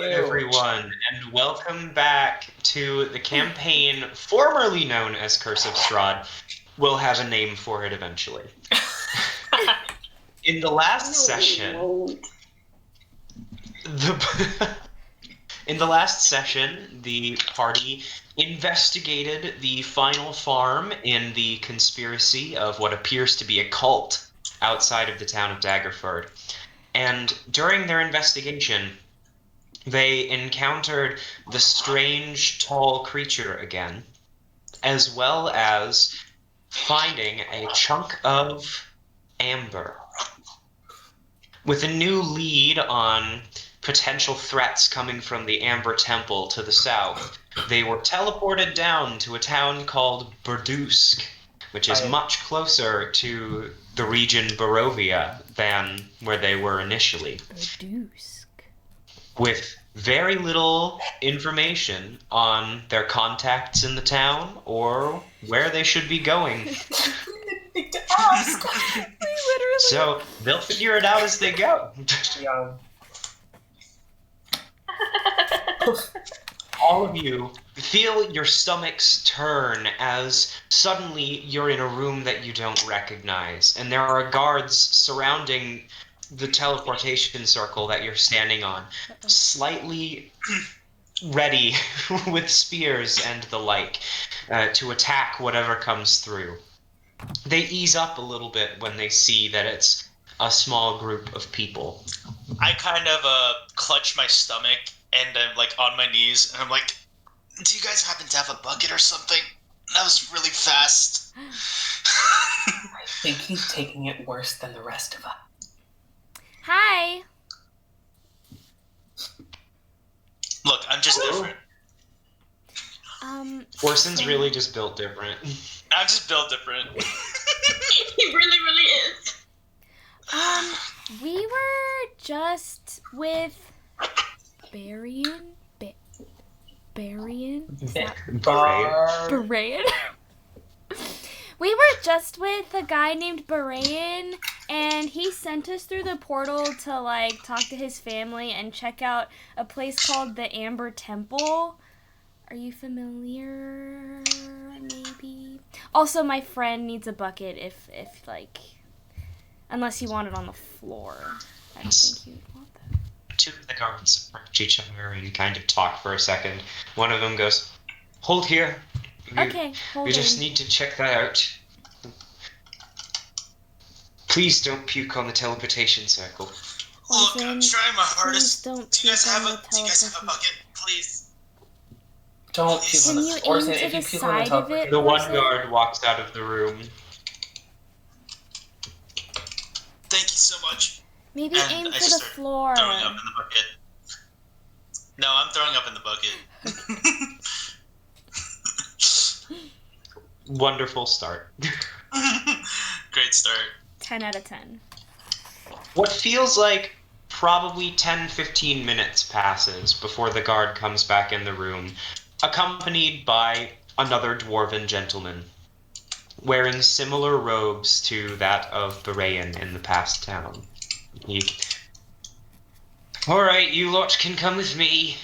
Everyone, and welcome back to the campaign formerly known as Curse of Strahd. We'll have a name for it eventually. In the last session, the party investigated the final farm in the conspiracy of what appears to be a cult outside of the town of Daggerford. And during their investigation, they encountered the strange, tall creature again, as well as finding a chunk of amber. With a new lead on potential threats coming from the Amber Temple to the south, they were teleported down to a town called Burdusk, which is much closer to the region Barovia than where they were initially. Burdusk. With very little information on their contacts in the town or where they should be going. So they'll figure it out as they go. All of you feel your stomachs turn as suddenly you're in a room that you don't recognize, and there are guards surrounding the teleportation circle that you're standing on, slightly ready with spears and the like to attack whatever comes through. They ease up a little bit when they see that it's a small group of people. I kind of clutch my stomach and I'm like on my knees and I'm like, do you guys happen to have a bucket or something? That was really fast. I think he's taking it worse than the rest of us. Hi. Look, I'm just different. Orsan's really just built different. I'm just built different. He really, really is. We were just with Barian? Barian? Is that Barayan? We were just with a guy named Barayan, and he sent us through the portal to, like, talk to his family and check out a place called the Amber Temple. Are you familiar, maybe? Also, my friend needs a bucket if like, unless you want it on the floor. I don't think you'd want that. Two of the guards approach each other and kind of talk for a second. One of them goes, "Hold here. Okay, hold We just need to check that out. Please don't puke on the teleportation circle." Look, I'm trying my hardest. Don't Do you guys have puke a on the bucket, please? Don't puke on the Orsan, if you puke on the teleportation. The one guard walks out of the room. Thank you so much. Maybe And aim I for just the start floor. Throwing up in the bucket. No, I'm throwing up in the bucket. Wonderful start. Great start. 10 out of 10. What feels like probably 10-15 minutes passes before the guard comes back in the room, accompanied by another dwarven gentleman, wearing similar robes to that of Barayan in the past town. Alright, you lot can come with me.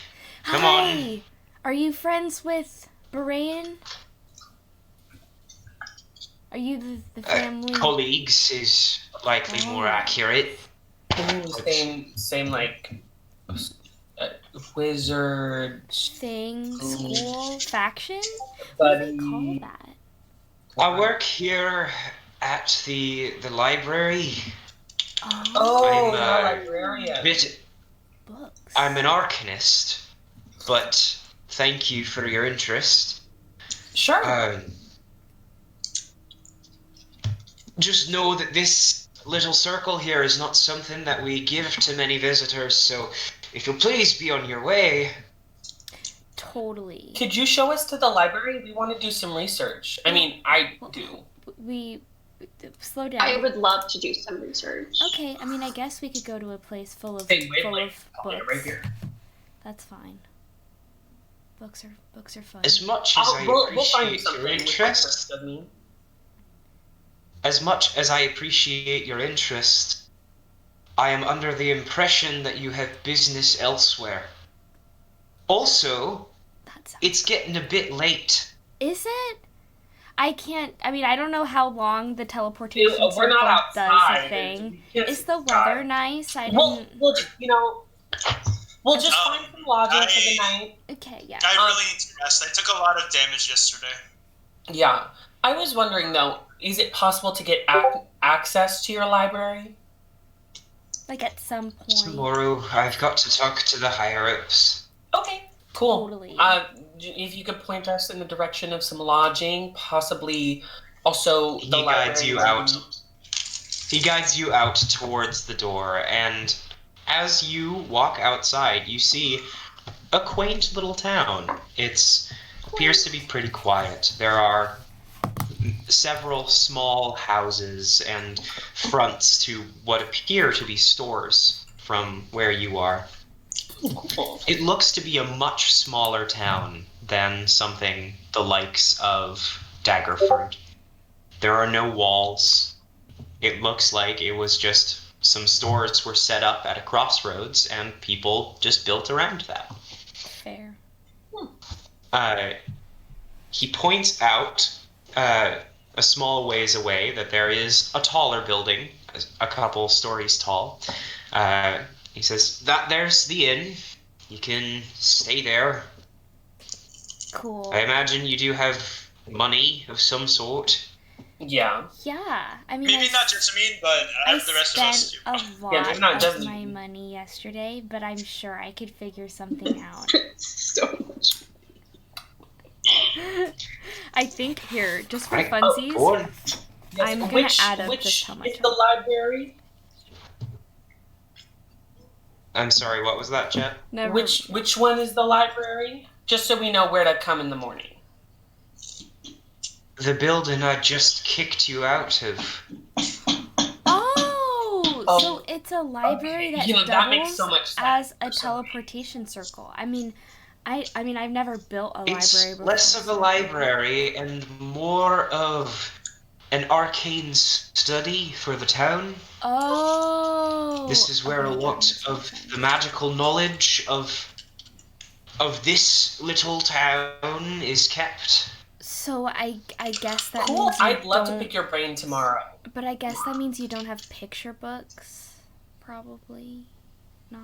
Come on. Are you friends with Barayan? Are you the family? Colleagues is likely more accurate. Same like wizard thing, school, faction? What do they call that? I work here at the library. Oh, I'm librarian. Books. I'm an arcanist, but thank you for your interest. Sure. Just know that this little circle here is not something that we give to many visitors, so if you'll please be on your way. Totally. Could you show us to the library? We want to do some research. I mean, I do. Slow down. I would love to do some research. Okay, I mean, I guess we could go to a place full of of books. Right here. That's fine. Books are fun. As much as I we'll find appreciate something your interest, as much as I appreciate your interest, I am under the impression that you have business elsewhere. Also, it's getting a bit late. Is it? I don't know how long the teleportation We're not circle outside. does a thing. Is the weather nice? We'll just find some lodging for the night. Okay, yeah. I really need to rest. I took a lot of damage yesterday. Yeah. I was wondering, though, is it possible to get access to your library? Like at some point. Tomorrow, I've got to talk to the higher-ups. Okay, cool. Totally. If you could point us in the direction of some lodging, possibly also the library. He guides you out towards the door, and as you walk outside, you see a quaint little town. It appears to be pretty quiet. There are several small houses and fronts to what appear to be stores from where you are. Cool. It looks to be a much smaller town than something the likes of Daggerford. There are no walls. It looks like it was just some stores were set up at a crossroads and people just built around that. Fair. He points out a small ways away that there is a taller building, a couple stories tall. He says, there's the inn. You can stay there. Cool. I imagine you do have money of some sort. Yeah. Yeah. Maybe not Jessamine, but the rest of us do. I spent a lot of my money yesterday, but I'm sure I could figure something out. So much. I think here, just for funsies, I'm going to add up just how much. Is the library? I'm sorry, what was that, Jett? Never. Which one is the library? Just so we know where to come in the morning. The building I just kicked you out of. Oh, so it's a library that that makes doubles so much sense as a teleportation circle. I've never built a library It's before. less of a library and more of an arcane study for the town. Oh. This is where a lot of the magical knowledge of this little town is kept. So I guess that Cool. means I'd love to pick your brain tomorrow. But I guess that means you don't have picture books. Probably not.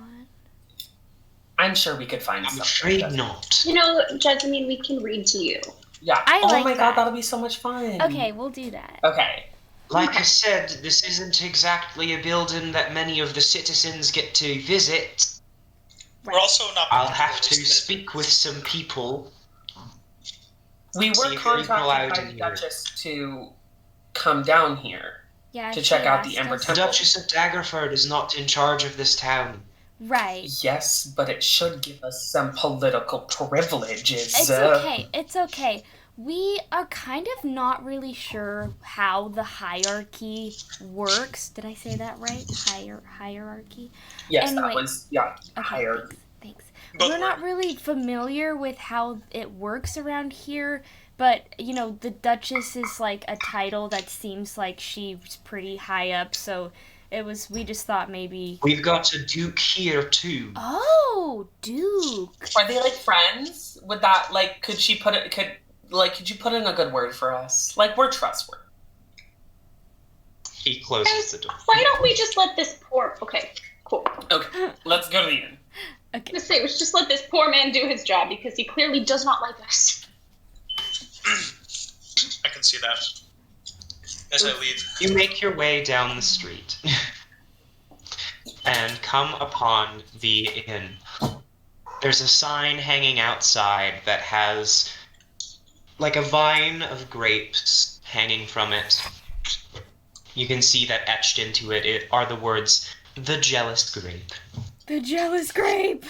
I'm sure we could find I'm something. afraid not. You know, Jessamine, we can read to you. Yeah. I oh like my that. god, that'll be so much fun. Okay, we'll do that. Okay. Like I said, this isn't exactly a building that many of the citizens get to visit. We're also not. I'll have to speak with some people. We See were if you're contacted by allowed the in here. Duchess to come down here. Yeah. To she check out the asked Ember us- The Temple. Duchess of Daggerford is not in charge of this town. Right. Yes, but it should give us some political privileges. It's okay. It's okay. We are kind of not really sure how the hierarchy works. Did I say that right? Hierarchy? Yes, Anyway. that was, yeah, Okay, higher. thanks. Both We're not work. really familiar with how it works around here, but, the Duchess is, like, a title that seems like she's pretty high up, so we just thought maybe... We've got a duke here too. Oh, Duke. Are they like friends? Would that like could you put in a good word for us? Like we're trustworthy. He closes the door. Why don't we just let this poor... Okay, cool. Okay, let's go to the inn. I was gonna say, let's just let this poor man do his job because he clearly does not like us. I can see that. As I leave. You make your way down the street and come upon the inn. There's a sign hanging outside that has like a vine of grapes hanging from it. You can see that etched into it are the words, "The Jealous Grape." The jealous grape.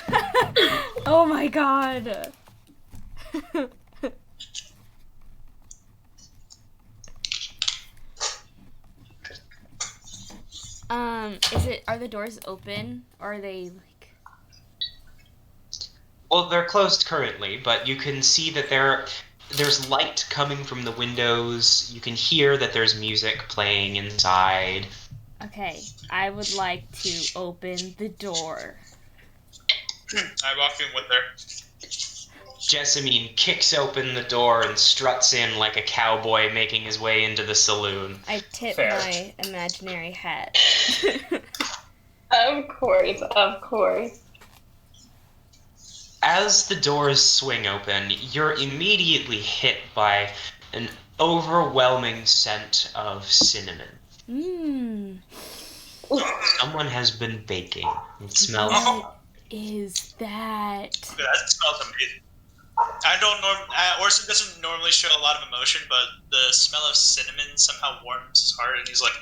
Oh my god. Are the doors open or are they like... Well, they're closed currently, but you can see that There's light coming from the windows. You can hear that there's music playing inside. Okay, I would like to open the door. I walk in with her. Jessamine kicks open the door and struts in like a cowboy making his way into the saloon. I tip Fair. my imaginary hat. Of course, of course. As the doors swing open, you're immediately hit by an overwhelming scent of cinnamon. Mmm. Someone has been baking. It smells. What is that? That smells amazing. I don't Orson doesn't normally show a lot of emotion, but the smell of cinnamon somehow warms his heart, and he's like,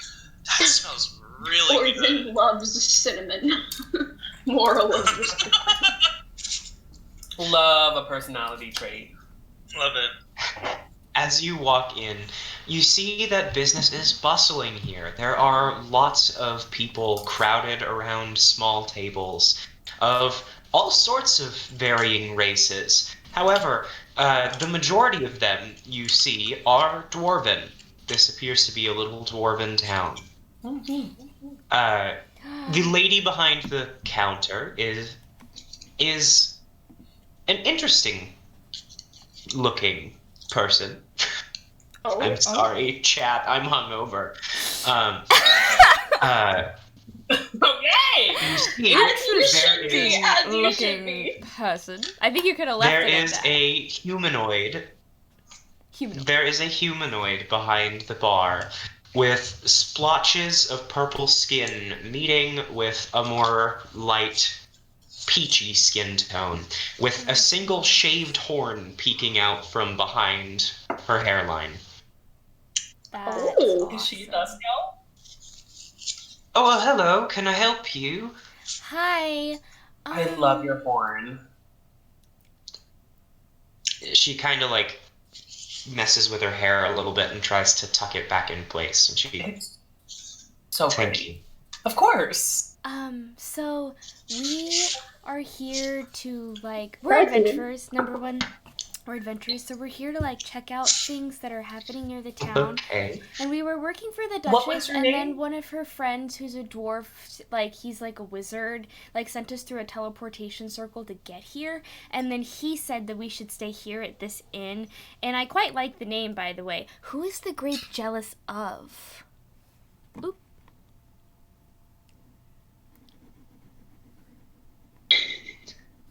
"That smells really good." Orson loves cinnamon. Moral of the story. Love a personality trait. Love it. As you walk in, you see that business is bustling here. There are lots of people crowded around small tables of all sorts of varying races. However, the majority of them you see are dwarven. This appears to be a little dwarven town. The lady behind the counter is an interesting looking person. Oh, I'm sorry, chat. I'm hungover. Okay! You see, as you should looking be. person. I think you could have left there it at is that. a humanoid. Humanoid. There is a humanoid behind the bar with splotches of purple skin meeting with a more light peachy skin tone, with a single shaved horn peeking out from behind her hairline. That's Oh. Is she awesome. dust now? Oh, well, hello. Can I help you? Hi. I love your horn. She kind of like messes with her hair a little bit and tries to tuck it back in place. And she, It's so thank pretty. you. Of course. So we are here to like we're Right, dude. adventurers, number one. We're adventurers, so we're here to like check out things that are happening near the town. Okay. And we were working for the What Duchess, was your and name? then one of her friends, who's a dwarf, like he's like a wizard, like sent us through a teleportation circle to get here. And then he said that we should stay here at this inn. And I quite like the name, by the way. Who is the grape jealous of? Oop.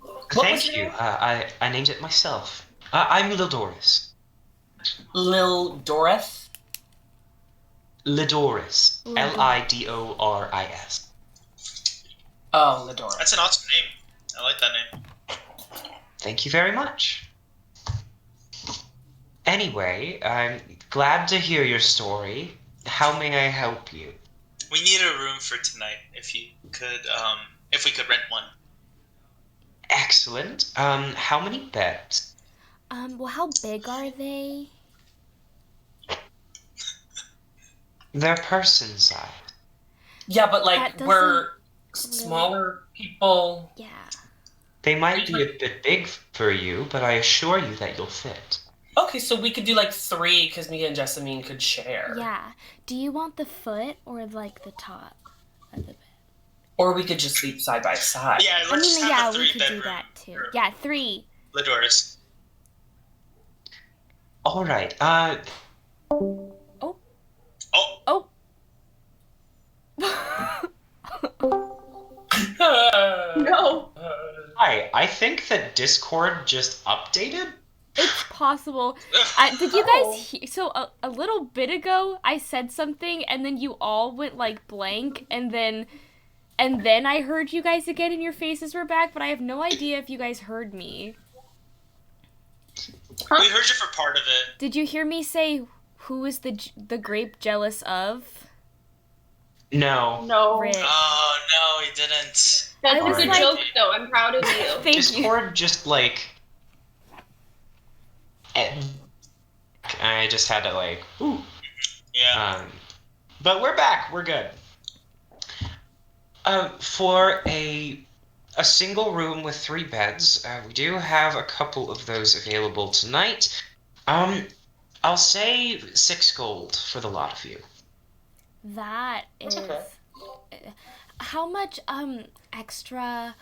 What was Thank your you. name? I named it myself. I'm Lidoris. Lil Dorith? Lidoris. Lidoris. Lidoris. Oh, Lidora. That's an awesome name. I like that name. Thank you very much. Anyway, I'm glad to hear your story. How may I help you? We need a room for tonight. If we could rent one. Excellent. How many beds? Well, how big are they? They're person size. Yeah, but That like doesn't we're smaller people. Yeah. They might be a bit big for you, but I assure you that you'll fit. Okay, so we could do like 3 because me and Jessamine could share. Yeah. Do you want the foot or like the top of the bed? Or we could just sleep side by side. Yeah, I let's mean, just yeah, have a we could do 3-bedroom that too. room. Yeah, 3. Lidoris. All right. Oh. Oh, No. Hi. I think that Discord just updated. It's possible. Did you Oh. guys hear? So a little bit ago, I said something, and then you all went like blank, and then I heard you guys again, and your faces were back. But I have no idea if you guys heard me. we heard you for part of it. Did you hear me say, "Who is the grape jealous of"? No. No. Rick. Oh no, he didn't. That's I was a good like- joke, though. I'm proud of you. Thank you. Discord just like. I just had to like. Ooh. Yeah. But we're back. We're good. For a single room with 3 beds, we do have a couple of those available tonight. I'll say 6 gold for the lot of you. That is. okay. How much extra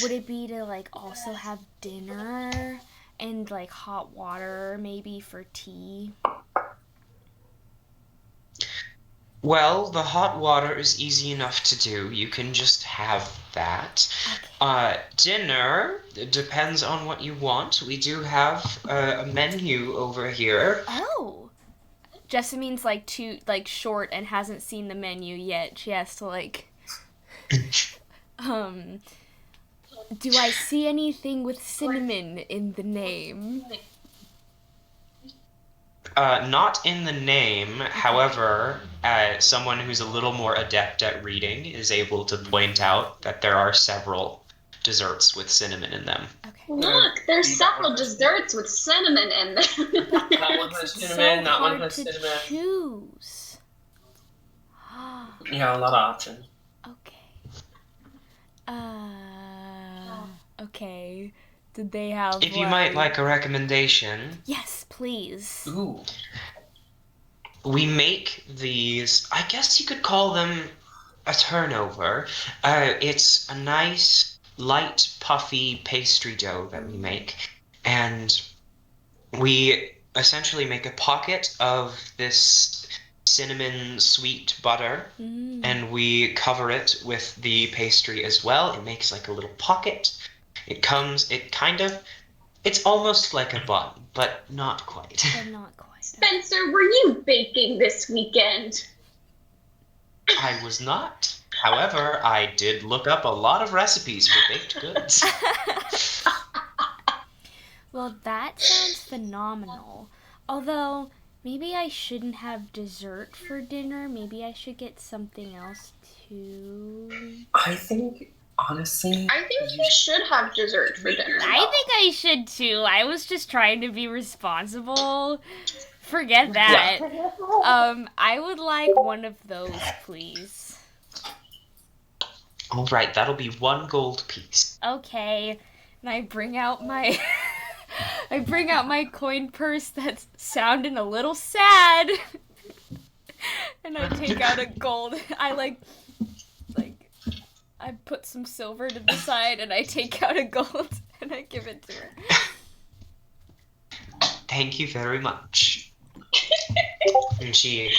would it be to like also have dinner and like hot water maybe for tea? Well, the hot water is easy enough to do. You can just have that. Okay. Dinner depends on what you want. We do have a menu over here. Oh. Jessamine's like too like short and hasn't seen the menu yet. She has to like do I see anything with cinnamon in the name? Not in the name. However, someone who's a little more adept at reading is able to point out that there are several desserts with cinnamon in them. Okay. Look, there's several desserts with cinnamon in them. That one has cinnamon, that one has cinnamon. Choose. Yeah, a lot of options. Okay. Okay. Did they have If you might like a recommendation, Yes, please. Ooh. we make these, I guess you could call them a turnover. It's a nice, light, puffy pastry dough that we make. And we essentially make a pocket of this cinnamon sweet butter, and we cover it with the pastry as well. It makes like a little pocket. It's almost like a bun, but not quite. But not quite. Spencer, were you baking this weekend? I was not. However, I did look up a lot of recipes for baked goods. Well, that sounds phenomenal. Although, maybe I shouldn't have dessert for dinner. Maybe I should get something else too. I think, honestly... I think you should have dessert for dinner. I think I should too. I was just trying to be responsible. Forget that. I would like one of those, please. All right, that'll be 1 gold piece. Okay. And I bring out my coin purse that's sounding a little sad. And I take out a gold. I put some silver to the side and I take out a gold and I give it to her. Thank you very much. And she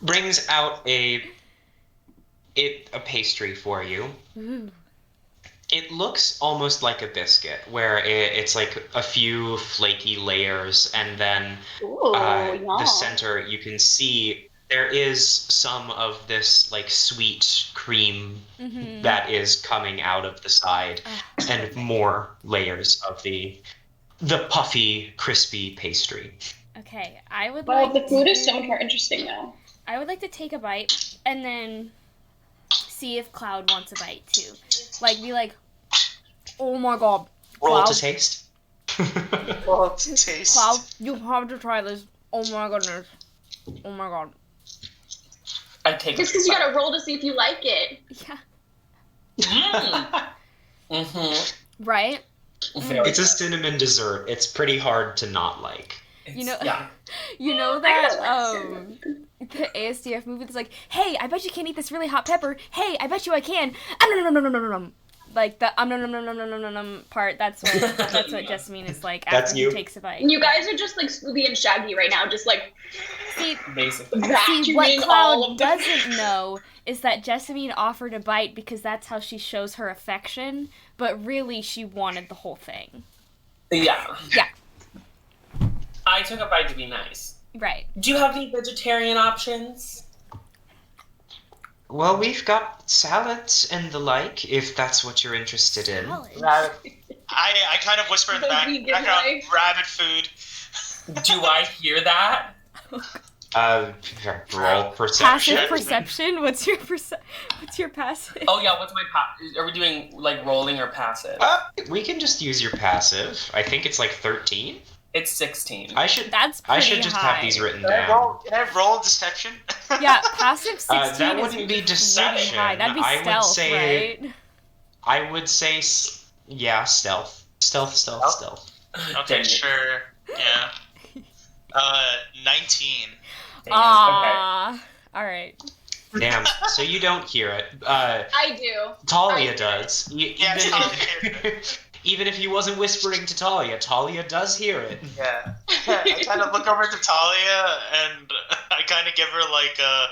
brings out a pastry for you. Ooh. It looks almost like a biscuit, where it's like a few flaky layers, and then the center, you can see there is some of this like sweet cream that is coming out of the side, and more layers of the puffy, crispy pastry. Okay, I would Well, like the food to, is so much more interesting now. I would like to take a bite and then see if Cloud wants a bite too. Like, be like, oh my god. Roll Cloud, to taste. Well, to taste. Cloud, you have to try this. Oh my goodness. Oh my god. I take Just because you gotta roll to see if you like it. Yeah. Mm-hmm. Right? It's a cinnamon dessert. It's pretty hard to not like. You know, Yeah. you know that the ASDF movie that's like, hey, I bet you can't eat this really hot pepper. Hey, I bet you I can. Like the part. That's what Jessamine is like after he takes a bite. You guys are just like Scooby and Shaggy right now, just like Basically. See, what vacuuming all Cloud of the doesn't know is that Jessamine offered a bite because that's how she shows her affection, but really she wanted the whole thing. Yeah. Yeah. I took a bite to be nice. Right. Do you have any vegetarian options? Well, we've got salads and the like, if that's what you're interested in. Salad. I kind of whisper in the The background, vegan life. rabbit food. Do I hear that? Roll perception. Passive perception? What's your passive? Oh yeah, what's my are we doing like rolling or passive? We can just use your passive. I think it's like 13. It's 16. I should That's I pretty should just high. have these written Can I down. roll deception? Yeah, passive 16 That is wouldn't be pretty deception. high. That'd be I would stealth, say- right? I would say, yeah, stealth. Stealth. Okay, sure. Yeah. 19. Damn, Ah. All right. Damn. So you don't hear it. I do. Talia does. Yeah, Talia Even if he wasn't whispering to Talia, Talia does hear it. Yeah. I kind of look over to Talia and I kind of give her like a.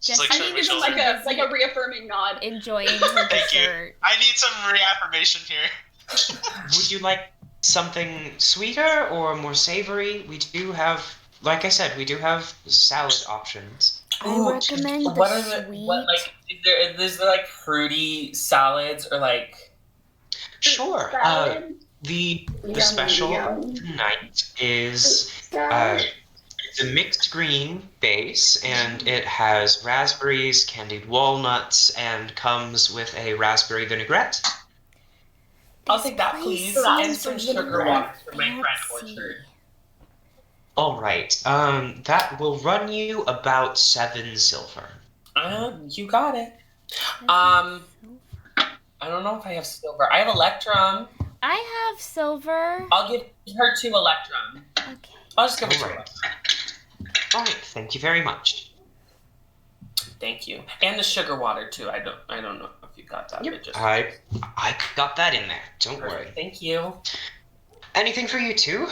Just like Jessamine shove my is shoulder. Like a reaffirming nod. enjoying her Thank you. dessert. I need some reaffirmation here. Would you like something sweeter or more savory? We do have, like I said, we do have salad options. I recommend the what are sweet. what like is there like fruity salads or like Sure. Salad. The Yum, special yum. tonight is Salad. it's a mixed green base, and it has raspberries, candied walnuts, and comes with a raspberry vinaigrette. I'll take that, This please, place and seems some sugar really water for my friend fancy. Orchard. All right. That will run you about 7 silver. You got it. I don't know if I have silver. I have electrum. I have silver. I'll give her 2 electrum. Okay. I'll just give her 2 Alright. electrum. All right. Thank you very much. Thank you. And the sugar water too. I don't know if you got that. But just I got that in there. Don't worry. perfect. Thank you. Anything for you too?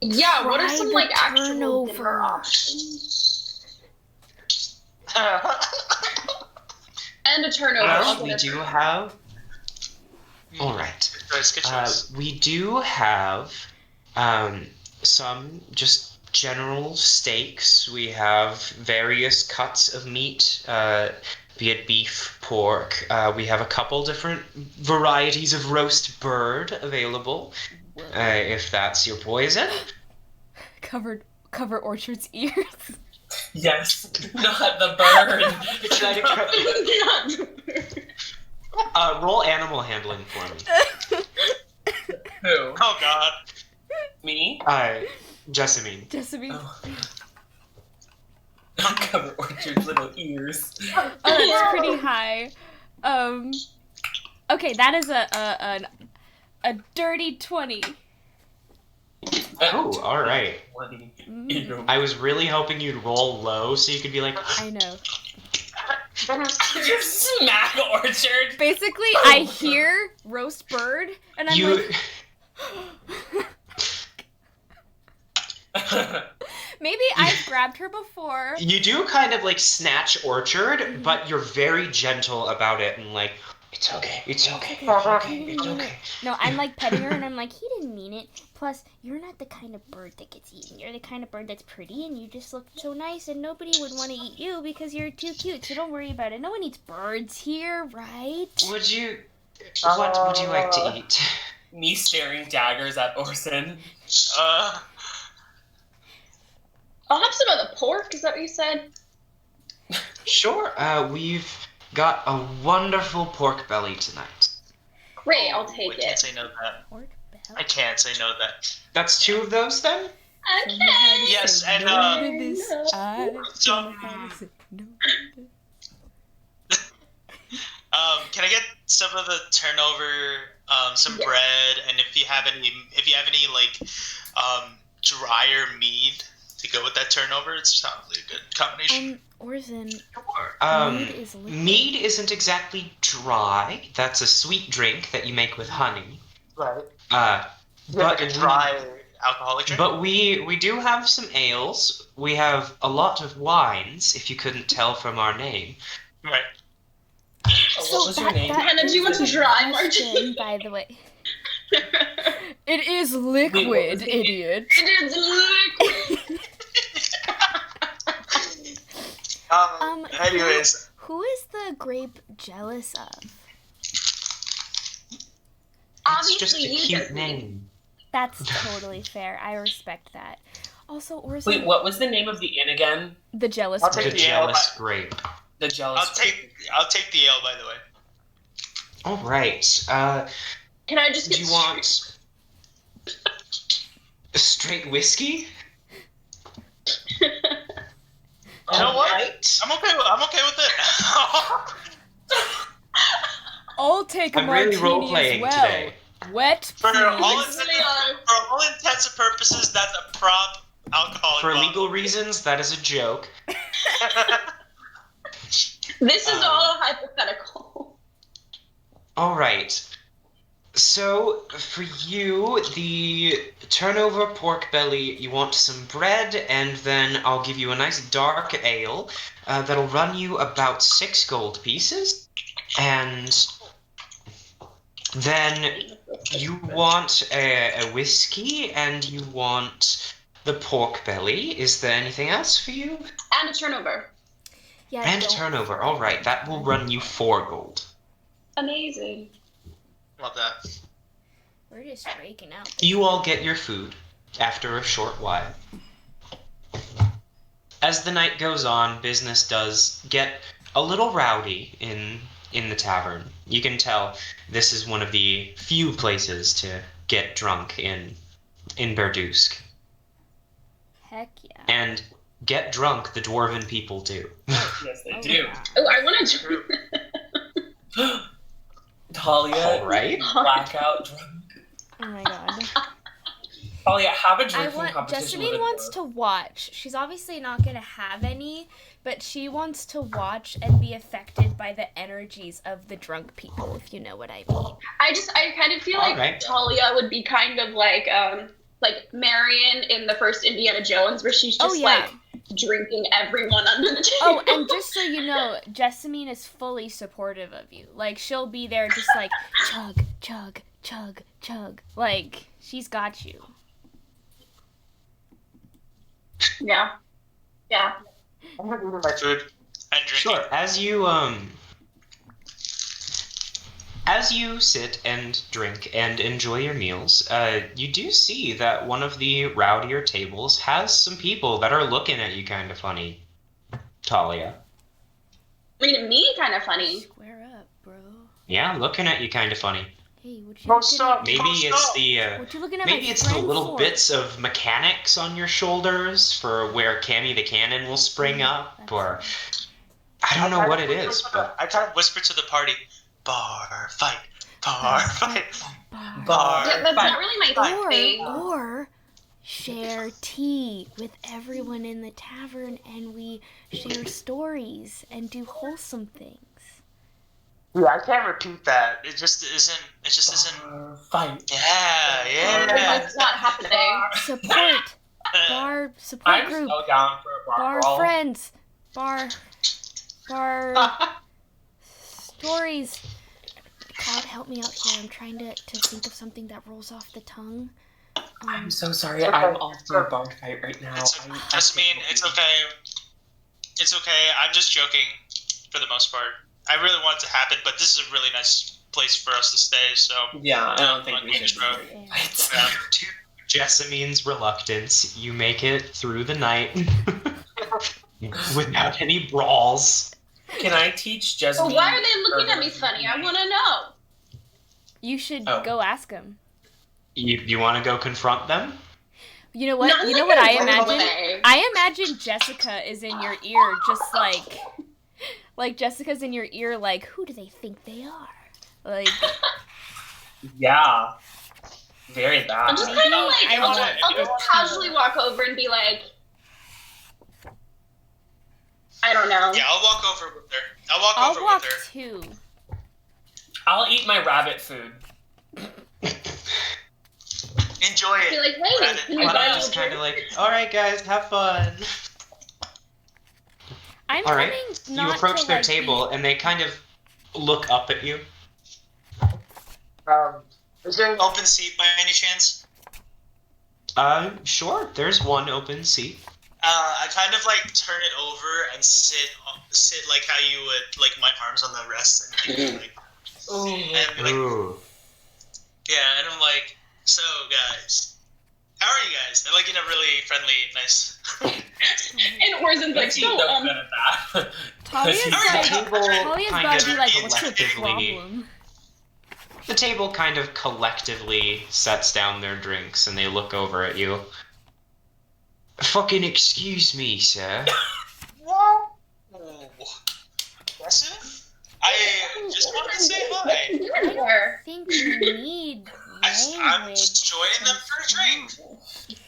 Yeah, what are Try some the like actual turnover. dinner options? And a turnover. Well, I'll we get a do turnover. have. All right. Good choice. We do have some just general steaks. We have various cuts of meat, be it beef, pork. We have a couple different varieties of roast bird available, if that's your poison. Cover Orchard's ears. Yes, not the bird. Roll animal handling for me. Who? Oh God. Me? Jessamine. Jessamine. Oh. Cover Orchard's little ears. Oh, that's pretty high. Okay, that is a dirty 20. Oh, all right. Mm, I was really hoping you'd roll low so you could be like, I know. You smack Orchard. Basically, I hear roast bird, and I'm you. like, maybe I've grabbed her before. You do kind of like snatch Orchard, but you're very gentle about it and like, it's okay, it's okay, it's okay. No, I'm like petting her, and I'm like, he didn't mean it. Plus, you're not the kind of bird that gets eaten. You're the kind of bird that's pretty, and you just look so nice, and nobody would want to eat you because you're too cute. So don't worry about it. No one eats birds here, right? What would you like to eat? Me staring daggers at Orsan. I'll have some of the pork. Is that what you said? Sure. We've got a wonderful pork belly tonight. Great, I'll take I can't it. say no to that. Pork belly. I can't say no to that. That's 2 of those then? Okay. Yes, and some. Can I get some of the turnover, some Yes. bread, and if you have any like, drier mead to go with that turnover, it's probably a good combination. Orsan, mead is liquid. Mead isn't exactly dry. That's a sweet drink that you make with honey. Right. But Like a dry alcoholic drink. But we do have some ales. We have a lot of wines, if you couldn't tell from our name. Right. What was your name? Hannah, do you want to dry martini? By the way. It is liquid, idiot. It is liquid. Anyways, Who is the grape jealous of? It's just a Obviously, you cute just name. That's totally fair. I respect that. Also, Orsan, Wait, what was the name of the inn again? the jealous I'll grape. take The the ale, jealous grape. The jealous. I'll take the ale, by the way. All right. Can I just Do get you want a straight whiskey? You know what? Right. I'm okay with it. I'll take a I'm really martini role-playing as well. today. Wet, For please. all intents and purposes, that's a prop alcoholic For bottle. legal reasons, that is a joke. This is all hypothetical. All right. So, for you, the turnover pork belly, you want some bread, and then I'll give you a nice dark ale that'll run you about 6 gold pieces. And then you want a whiskey, and you want the pork belly. Is there anything else for you? And a turnover. Yeah, And a don't turnover. forget All right, that will run you 4 gold. Amazing. Love that. We're just raking out. You all get your food after a short while. As the night goes on, business does get a little rowdy in the tavern. You can tell this is one of the few places to get drunk in Berdusk. Heck yeah. And get drunk the dwarven people do. Yes, they do. Yeah. Oh, I want to join. Talia, All right. blackout drunk. Oh my god. Talia, have a I drinking want competition. Jessamine with a wants dwarf. to watch. She's obviously not gonna have any, but she wants to watch and be affected by the energies of the drunk people, if you know what I mean. I kind of feel like Alright. Talia would be kind of like Marion in the first Indiana Jones, where she's just like drinking everyone under the table. Oh, and just so you know, Jessamine is fully supportive of you. Like, she'll be there just like, chug, chug, chug, chug. Like, she's got you. Yeah. I'm gonna eat my food and drinking. Sure. As you sit and drink and enjoy your meals, you do see that one of the rowdier tables has some people that are looking at you kind of funny, Talia. I mean, me kind of funny. Square up, bro. Yeah, looking at you kind of funny. Hey, what you Post looking up. at? Maybe it's the What you looking at maybe my it's the friend little for? bits of mechanics on your shoulders for where Cammy the Cannon will spring up, or I don't know what it is, but I kind of whisper to the party, bar fight, bar fight, Bar. bar Yeah, that's fight. not really my thing. Or share tea with everyone in the tavern, and we share stories and do wholesome things. Yeah, I can't repeat that. It just isn't. Fight. Yeah. That's not happening. Support support I'm group, so down for a bar bar brawl. friends, bar stories. Cloud, help me out here. I'm trying to think of something that rolls off the tongue. I'm so sorry. I'm all for a bar fight right now. Jessamine, it's okay. It's okay. I'm just joking for the most part. I really want it to happen, but this is a really nice place for us to stay, so... Yeah, I don't think we should. Bro. Yeah. to Jessamine's reluctance, you make it through the night without any brawls. Can I teach But Jessamine? why are they looking at me funny? I want to know. You should Oh. go ask him. You want to go confront them? You know what? Not You know like what in I a normal imagine? way. I imagine Jessica is in your ear, just like Jessica's in your ear, like, who do they think they are? Like, Yeah. Very bad. I'm just Maybe kind of like, I I'll wanna- just casually walk over and be like, I don't know. Yeah, I'll walk over with her. I'll over walk with her. too. I'll eat my rabbit food. Enjoy Be it. like, hey, can you And buy I'm a just kind drink? of like, all right, guys, have fun. I'm All right, coming you not approach to, their like, table, and they kind of look up at you. Is there an open seat by any chance? Sure, there's one open seat. I kind of like turn it over and sit like how you would like my arms on the rest and like, Ooh. and be like, Ooh. yeah, and I'm like, so guys, how are you guys? They're like in a really friendly, nice. And Orsan's like, He's so, so good at that. Talia's The like, table Talia's kind gotta be of like, what's your collectively- problem? The table kind of collectively sets down their drinks, and they look over at you. Fucking excuse me, sir. Whoa. Aggressive? I just wanted to say hi. I need I'm language. just joining them for a drink.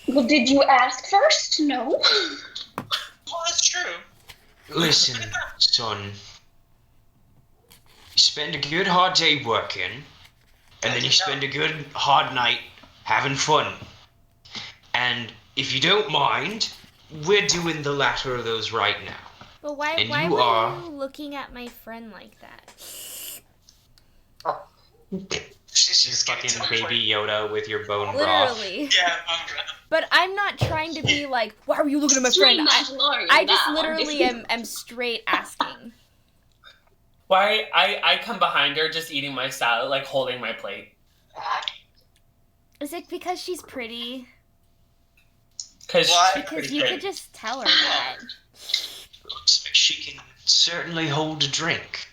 Well, did you ask first? No. Well, that's true. Listen, son. You spend a good hard day working, and then you spend a good hard night having fun. And if you don't mind, we're doing the latter of those right now. But why And were you are- you looking at my friend like that? She's You're just getting fucking to the baby Yoda with your bone broth. Literally. Yeah, But I'm not trying to be like, why are you looking at my friend? I just literally am straight asking. Why I come behind her just eating my salad, like holding my plate. Is it because she's pretty? Because You could just tell her that. Looks like she can certainly hold a drink.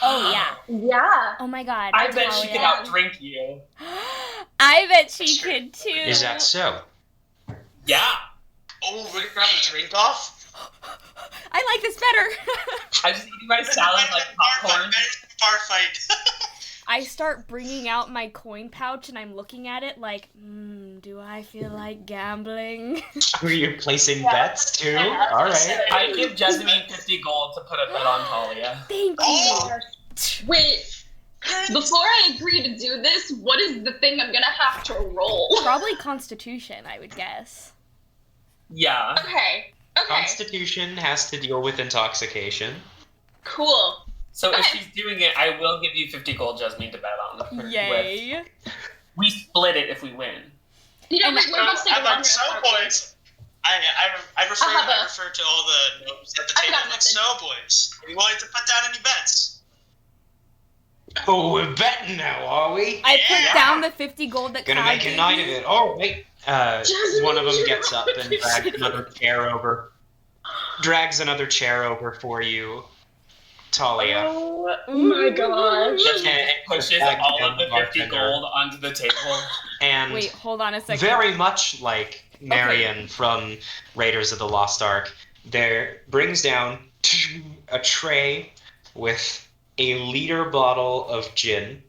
Oh, yeah. Yeah. Oh, my God. I bet she could Thalia. outdrink you. I bet she could, too. Is that so? Yeah. Oh, we're gonna grab a drink off? I like this better. I'm just eating my salad like popcorn. Bar fight. I start bringing out my coin pouch and I'm looking at it like, do I feel like gambling? Were you placing bets too? Alright. I give Jessamine 50 gold to put a bet on Thalia. Thank you. Oh, wait. Before I agree to do this, what is the thing I'm gonna have to roll? Probably Constitution, I would guess. Yeah. Okay. Constitution has to deal with intoxication. Cool. So if she's doing it, I will give you 50 gold, Jasmine, to bet on. Yay. We split it if we win. You know, we're about to take a run. So, boys, I refer to all the gnomes at the table like, so, boys, are you willing to put down any bets? Oh, we're betting now, are we? I put down the 50 gold that Gonna Cloud make a gave night me. of it. Oh, wait. One of them gets up and drags another chair over. Drags another chair over for you, Thalia. Oh my gosh. Jasmine pushes all of the 50 bartender. gold onto the table. And Wait, hold on a second. very much like Marion from Raiders of the Lost Ark, there brings down a tray with a liter bottle of gin,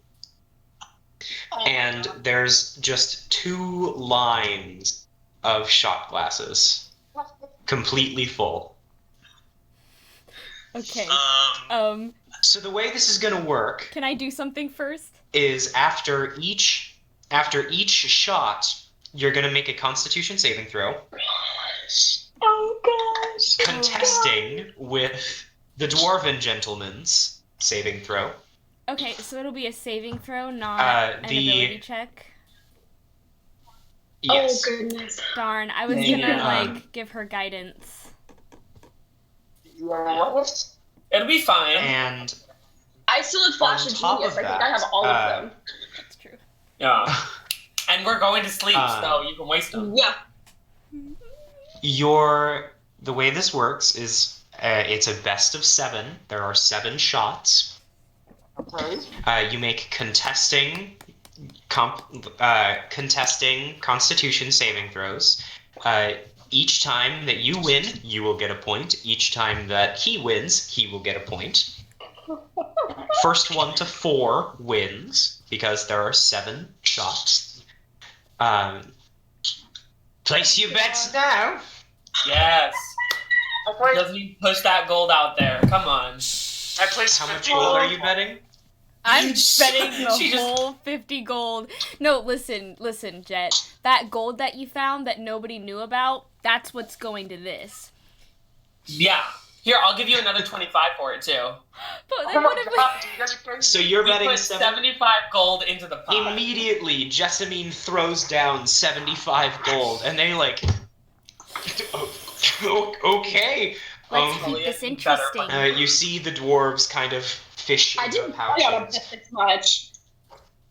and there's just 2 lines of shot glasses, completely full. Okay. So the way this is gonna work Can I do something first? is after each shot, you're gonna make a Constitution saving throw, Oh gosh. contesting with the Dwarven Gentleman's saving throw. Okay, so it'll be a saving throw, not an ability check. Yes. Oh goodness. Darn, I was gonna, give her guidance. It'll be fine. And I still have Flash On of top Genius. of I think I have that, all of them. That's true. Yeah. And we're going to sleep, so you can waste them. Yeah. the way this works is it's a best of 7. There are 7 shots. Okay. You make contesting Constitution saving throws. Each time that you win, you will get a point. Each time that he wins, he will get a point. First one to 4 wins, because there are 7 shots. Place your bets now. Yes. Doesn't he push that gold out there? Come on. I placed How much gold are you betting? I'm betting She the just- whole 50 gold. No, listen, Jett. That gold that you found that nobody knew about, that's what's going to this. Yeah. Here, I'll give you another 25 for it, too. But then what if So you're We betting put 75 gold into the pot. Immediately, Jessamine throws down 75 gold, and they okay. Let's keep this interesting. You see the dwarves kind of fish I in didn't the buy out of pouches, this much.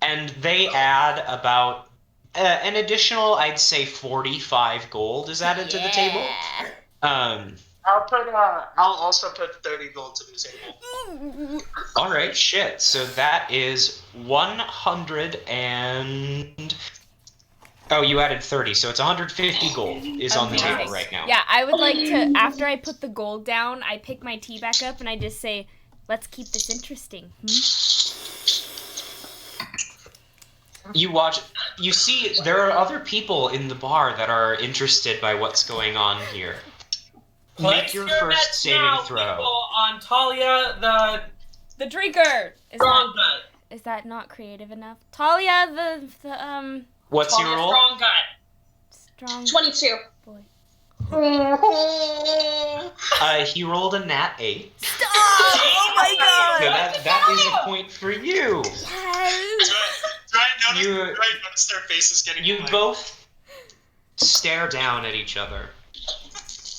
and they add about an additional, I'd say, 45 gold is added to the table. I'll also put 30 gold to the table. All right, shit. So that is 100 and... Oh, you added 30, so it's 150 gold is on the table right now. Yeah, I would like to, after I put the gold down, I pick my tea back up and I just say, let's keep this interesting. You watch. You see, there are other people in the bar that are interested by what's going on here. Make your first saving throw. On Thalia, the drinker. Is that not creative enough? Thalia, the What's Thalia your roll? Strong gut. Strong 22. boy. He rolled a nat 8. Stop! Oh my god! So that is a point for you. Yes. Notice their faces getting. You both stare down at each other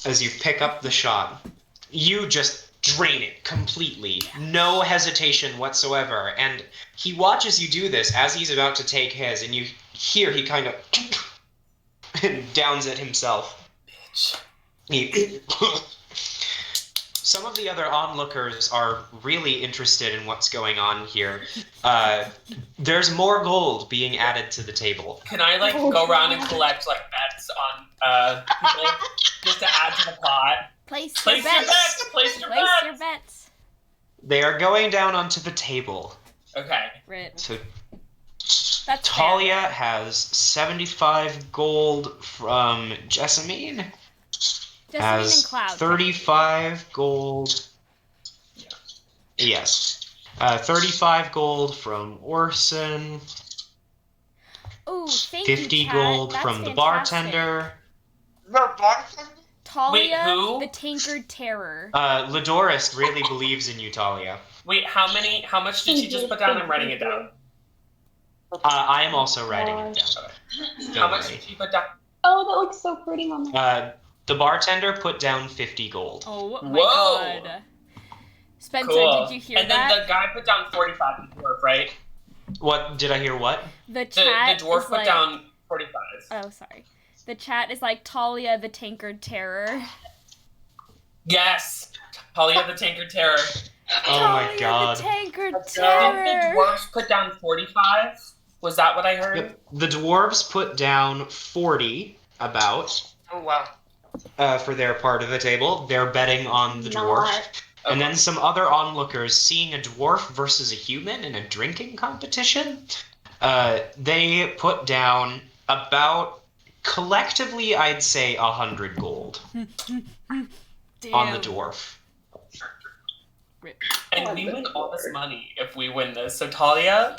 as you pick up the shot. You just drain it completely, no hesitation whatsoever. And he watches you do this as he's about to take his, and you hear he kind of downs it himself. Bitch. Some of the other onlookers are really interested in what's going on here. There's more gold being added to the table. Can I go around and collect bets on people just to add to the pot? Place your bets. They are going down onto the table. Okay. Right. So That's Thalia fair. has 75 gold from Jessamine. Jessamine Has and Cloud. 35 gold. Yes. 35 gold from Orsan. Ooh, thank 50 you, Chat. gold That's from the fantastic. bartender. The bartender? Talia, Wait, who? the Tankard Terror. Ladorist really believes in you, Talia. Wait, how much did she just put down? I'm writing it down. I am also writing it down. How much did she put down? Oh, that looks so pretty on there. The bartender put down 50 gold. Oh my Whoa. god. Spencer, Cool. did you hear and that? then the guy put down 45 the dwarf, right? What? Did I hear what? The The chat dwarf is put down 45. Oh, sorry. The chat is like Talia, the Tankard Terror. Yes! Talia the Tankard Terror. Oh my Talia, god. the Tankard Did the Terror. dwarves put down 45? Was that what I heard? Yep. The dwarves put down 40, about, Oh wow. for their part of the table. They're betting on the dwarf. Not. And then some other onlookers, seeing a dwarf versus a human in a drinking competition, they put down about, collectively, I'd say 100 gold Damn. on the dwarf. And we win all this money if we win this. So Talia,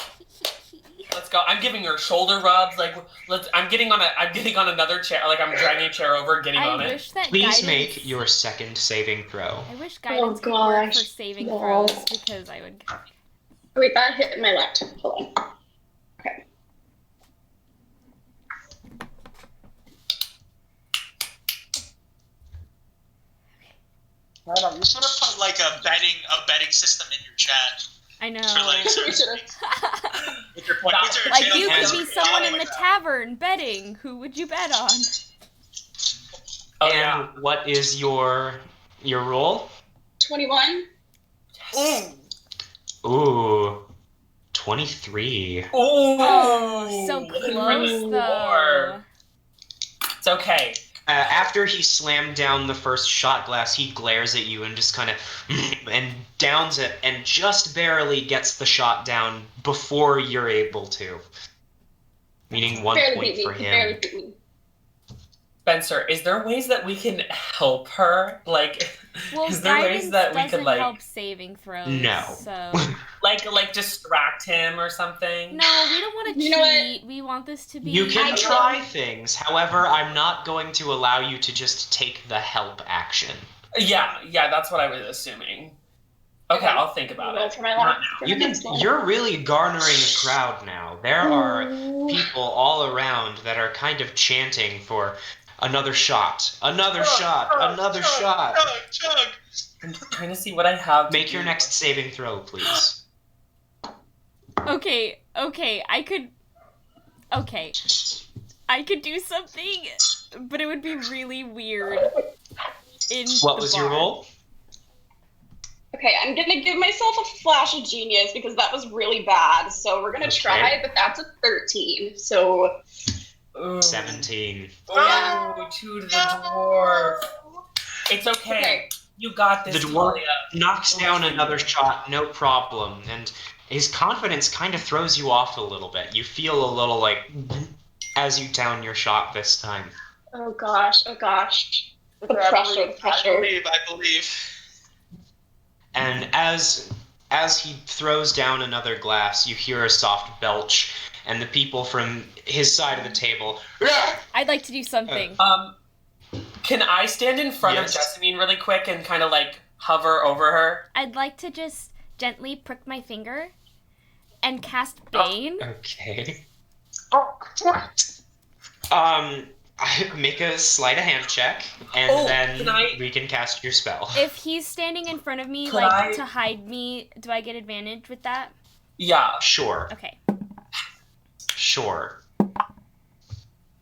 let's go. I'm giving her shoulder rubs. I'm getting on another chair. I'm dragging a chair over, getting on I it. wish that Please guidance... make your second saving throw. I wish guidance could work for gosh. saving No. throws because I would... Wait, that hit my left. Hold on. Okay. I don't know. You should have put a betting system in your chat I know. for We should've. with your point. Like, you could be someone in the tavern betting. Who would you bet on? Oh, And yeah. what is your roll? 21. Ooh, 23. Oh, So good for close, the though. dwarf. It's okay. After he slammed down the first shot glass, he glares at you and just kind of and downs it and just barely gets the shot down before you're able to. Meaning 1 Barely point beat me. for Barely him. beat me. Spencer, is there ways that we can help her? Well, is there guidance ways that we doesn't could help saving throws. No. So distract him or something? no, we don't want to You know cheat. We want this to be. You can I try things. However, I'm not going to allow you to just take the help action. Yeah, that's what I was assuming. Okay, I'll think about Roll it. for my Not left. now. For my next one. You're really garnering a crowd now. There are people all around that are kind of chanting for another shot, another shot, another shot. Chug. I'm trying to see what I have. Make your next saving throw, please. Okay, I could do something, but it would be really weird. What was your roll? Okay, I'm gonna give myself a flash of genius because that was really bad. So we're gonna try, but that's a 13. So Ooh. 17. Oh, to the dwarf. It's okay. Okay. You got this, The dwarf Talia. knocks down another shot, no problem. And his confidence kind of throws you off a little bit. You feel a little like as you down your shot this time. Oh gosh. The pressure. I believe. And as he throws down another glass, you hear a soft belch, and the people from his side of the table. I'd like to do something. Can I stand in front of Jessamine really quick and kind of like hover over her? I'd like to just gently prick my finger and cast Bane. Okay. Make a sleight of hand check, and then we can cast your spell. If he's standing in front of me, to hide me, do I get advantage with that? Yeah. Sure. Okay. Sure.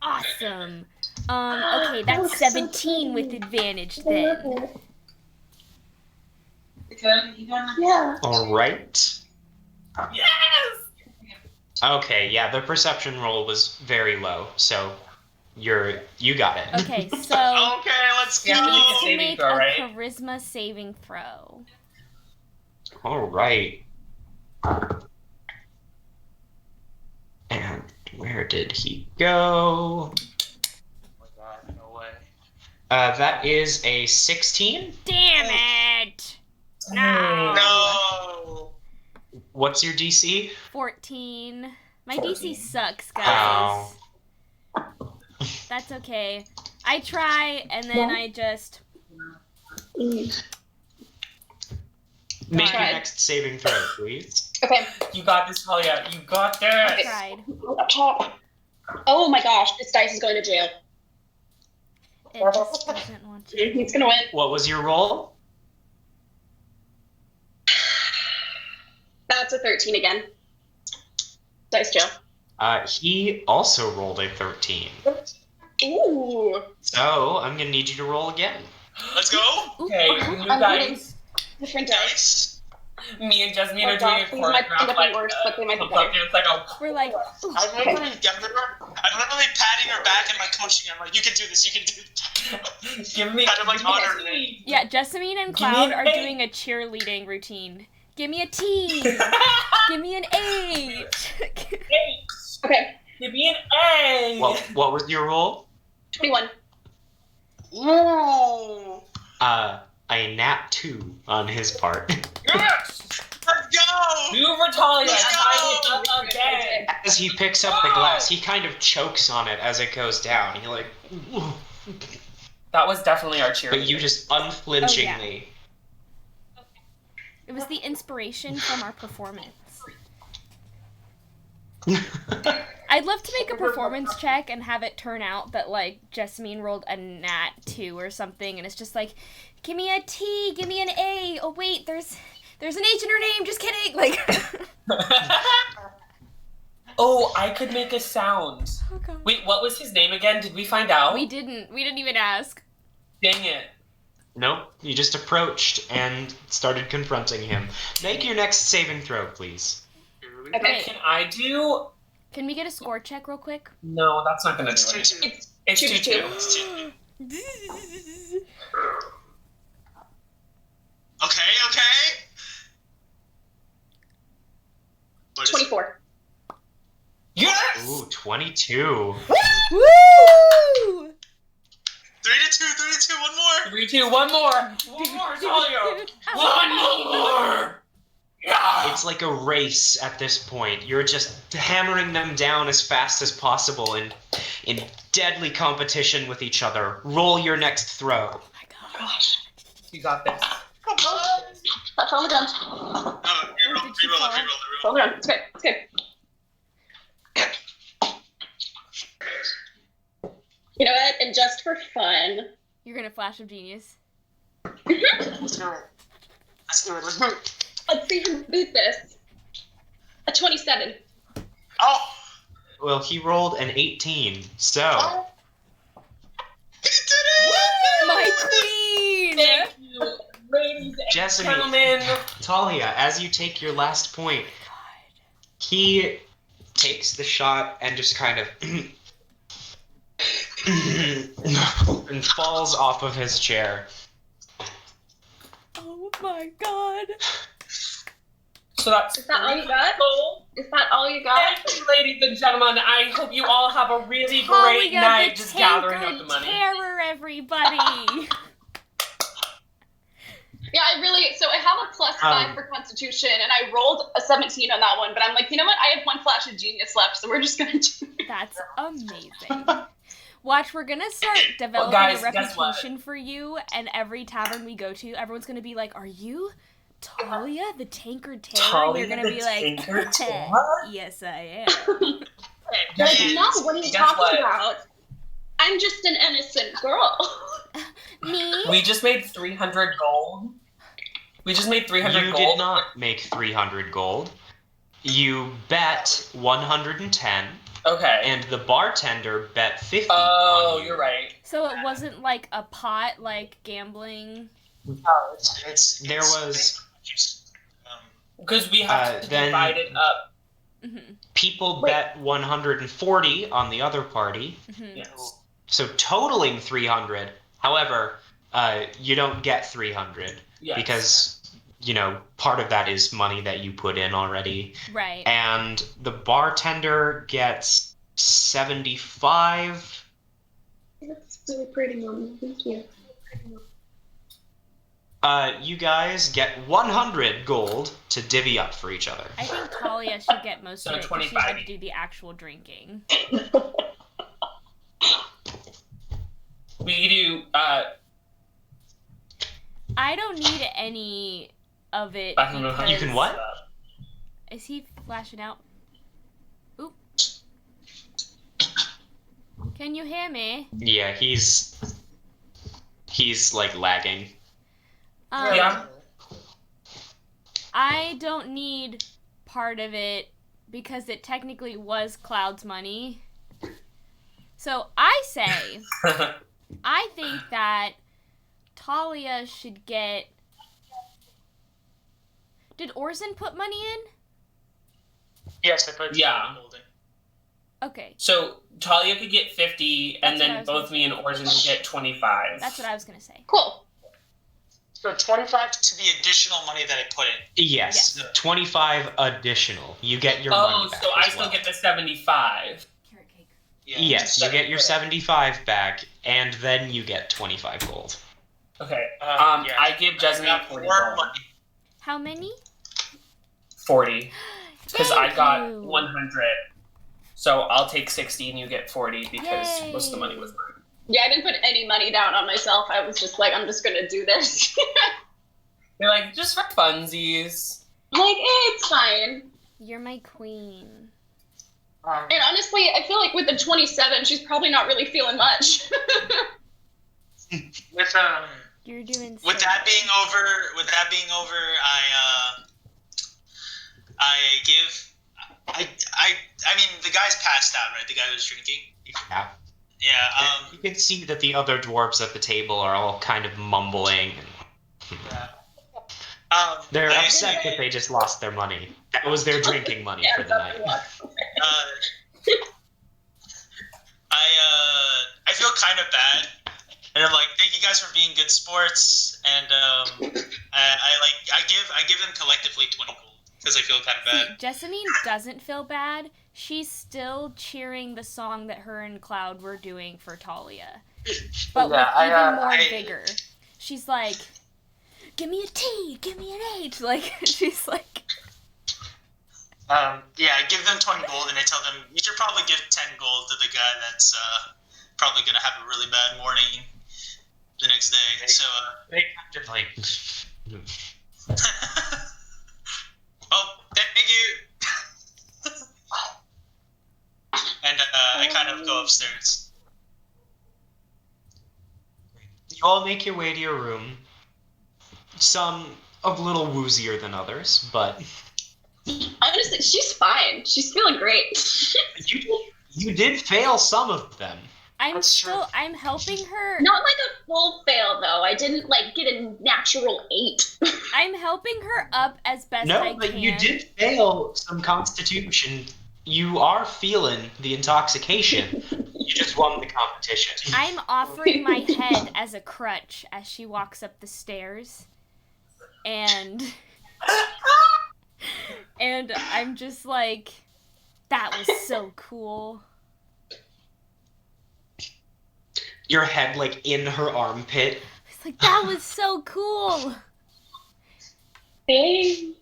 Awesome. Okay, that's 17 with advantage then. Yeah. All right. Yes! Okay, yeah, the perception roll was very low, so you got it. Okay, so Okay, let's go. you need to make a charisma saving throw. All right. And where did he go? Oh my god, no way. That is a 16. Damn it! No. No. What's your DC? 14. My DC sucks, guys. Oh. That's okay. I try, and then I just... Make your next saving throw, please. Okay. You got this, Thalia. You got this. I tried. Up top. Oh my gosh, this dice is going to jail. It just doesn't want to. He's gonna win. What was your roll? That's a 13 again. Dice jail. He also rolled a 13. Ooh. So I'm gonna need you to roll again. Let's go. Okay, new I'm dice. Different dice. Dice. Me and Jessamine are gosh, doing a these might choreograph end up like worse, but they might be something. better. It's like We're like, I'm literally patting her back and like coaching her. I'm like, you can do this. You can do this. give me. Kind of like give me honor a me. T. yeah, Jessamine and Give me Cloud an are eight. doing a cheerleading routine. Give me a T. Give me an H. Okay. Give me an A. What was your roll? 21. Ooh. A nat 2 on his part. Yes. Let's go. Do Ritalia. Let's go. Tie it up again. As he picks up the glass, he kind of chokes on it as it goes down. You're like, That was definitely our cheer. but you just unflinchingly. It was the inspiration from our performance. I'd love to make a performance check and have it turn out that, like, Jessamine rolled a nat 2 or something, and it's just like, give me a T, give me an A. Oh, wait, there's an H in her name, just kidding. Like, Oh, I could make a sound. oh, God. Wait, what was his name again? Did we find out? We didn't even ask. Dang it. Nope, you just approached and started confronting him. Make your next saving throw, please. Okay. Can I do... Can we get a score check real quick? No, that's not gonna do It's it. 2-2. It's 2-2. It's 2-2. Okay. What is it? 24. Yes! Ooh, 22. Woo! 3-2. One more. 3, 2, one more! One more, Thalia! One more! Yeah! It's like a race at this point. You're just hammering them down as fast as possible in deadly competition with each other. Roll your next throw. Oh my gosh. You got this. That's all done. Oh, Where did you fall? All done. It's good. It's good. You know what? And just for fun, You're gonna flash of genius. Let's do it. let's see who beat this. A 27. Oh! Well, he rolled an 18, so... He did it! My queen! Thank you, ladies and Jessamine. gentlemen. Talia, as you take your last point, he takes the shot and just kind of... and falls off of his chair. Oh my god. So that's Is that all you got? gold. Is that all you got? Thank you, ladies and gentlemen. I hope you all have a really great Talia, night the just gathering up Tanker the money. Terror, everybody. Yeah, so I have a +5 for Constitution, and I rolled a 17 on that one, but I'm like, you know what? I have 1 Flash of Genius left, so we're just gonna do it. That's amazing. Watch, we're gonna start developing guys, a guess what? reputation for you, and every tavern we go to, everyone's gonna be like, "Are you Talia, the Tanker Terror?" Talia, You're gonna the be like, Tanker Terror? "Yes, I am." Like, no, what are you Guess talking what? about? I'm just an innocent girl. Me? We just made 300 gold. We just made 300 You gold. did not make 300 gold. You bet 110, Okay. and the bartender bet 50. Oh, on you. you're right. So it wasn't like a pot, like gambling. There was Because we have to then- divide it up. Mm-hmm. people bet 140 on the other party, Mm-hmm. Yes. so totaling 300. However, you don't get 300 Yes. because part of that is money that you put in already. Right. And the bartender gets 75. That's really pretty, Mom. Thank you. You guys get 100 gold to divvy up for each other. I think Talia should get most So of it because she 25 had to do the actual drinking. We do, I don't need any of it. I don't know how You can what? Is he flashing out? Oop. Can you hear me? Yeah, he's like lagging. Yeah. I don't need part of it because it technically was Cloud's money. So I say, I think that Talia should get... Did Orsan put money in? Yes, I put Yeah. gold in. Okay, So Talia could get 50, and That's what I then was both gonna me and Orson would get 25. that's what I was gonna say. Cool. So 25 to the additional money that I put in. Yes, 25 additional. You get your Oh, money back so I as still well. get the 75. Carrot cake. Yeah. Yes, you get your 75 back, and then you get 25 gold. Okay. Yeah. I give Jessamine got 40 more gold. money. How many? 40. Because I Thank got you. 100. So I'll take 60 and you get 40 because Yay. most of the money was mine. Yeah, I didn't put any money down on myself. I was just like, I'm just gonna do this. They're like, just for funsies. Like, it's fine. You're my queen. And honestly, I feel like with the 27, she's probably not really feeling much. With You're doing with so that good. being over, I mean, the guy's passed out, right? The guy who's drinking. Yeah. Yeah. You can see that the other dwarves at the table are all kind of mumbling. Yeah. They're I upset that they just lost their money. That was their drinking money for the night. I feel kind of bad, and I'm like, thank you guys for being good sports, and I give them collectively 20 gold because I feel kind of See, bad. Jessamine doesn't feel bad. She's still cheering the song that her and Cloud were doing for Talia. But Yeah, with even more I- vigor. She's like, give me a T, give me an H. Like, she's like... Yeah, I give them 20 gold, and I tell them you should probably give 10 gold to the guy that's probably gonna have a really bad morning the next day. So, They kind of like. oh, thank you. And I kind of go upstairs. You all make your way to your room. Some a little woozier than others, but Honestly, she's fine. She's feeling great. you did fail some of them. I'm helping her. Not like a full fail, though. I didn't, like, get a natural 8. I'm helping her up as best No, I but can. you did fail some constitution. You are feeling the intoxication. You just won the competition. I'm offering my head as a crutch as she walks up the stairs. And And I'm just like, that was so cool. Your head, like, in her armpit. It's like, that was so cool. Babe,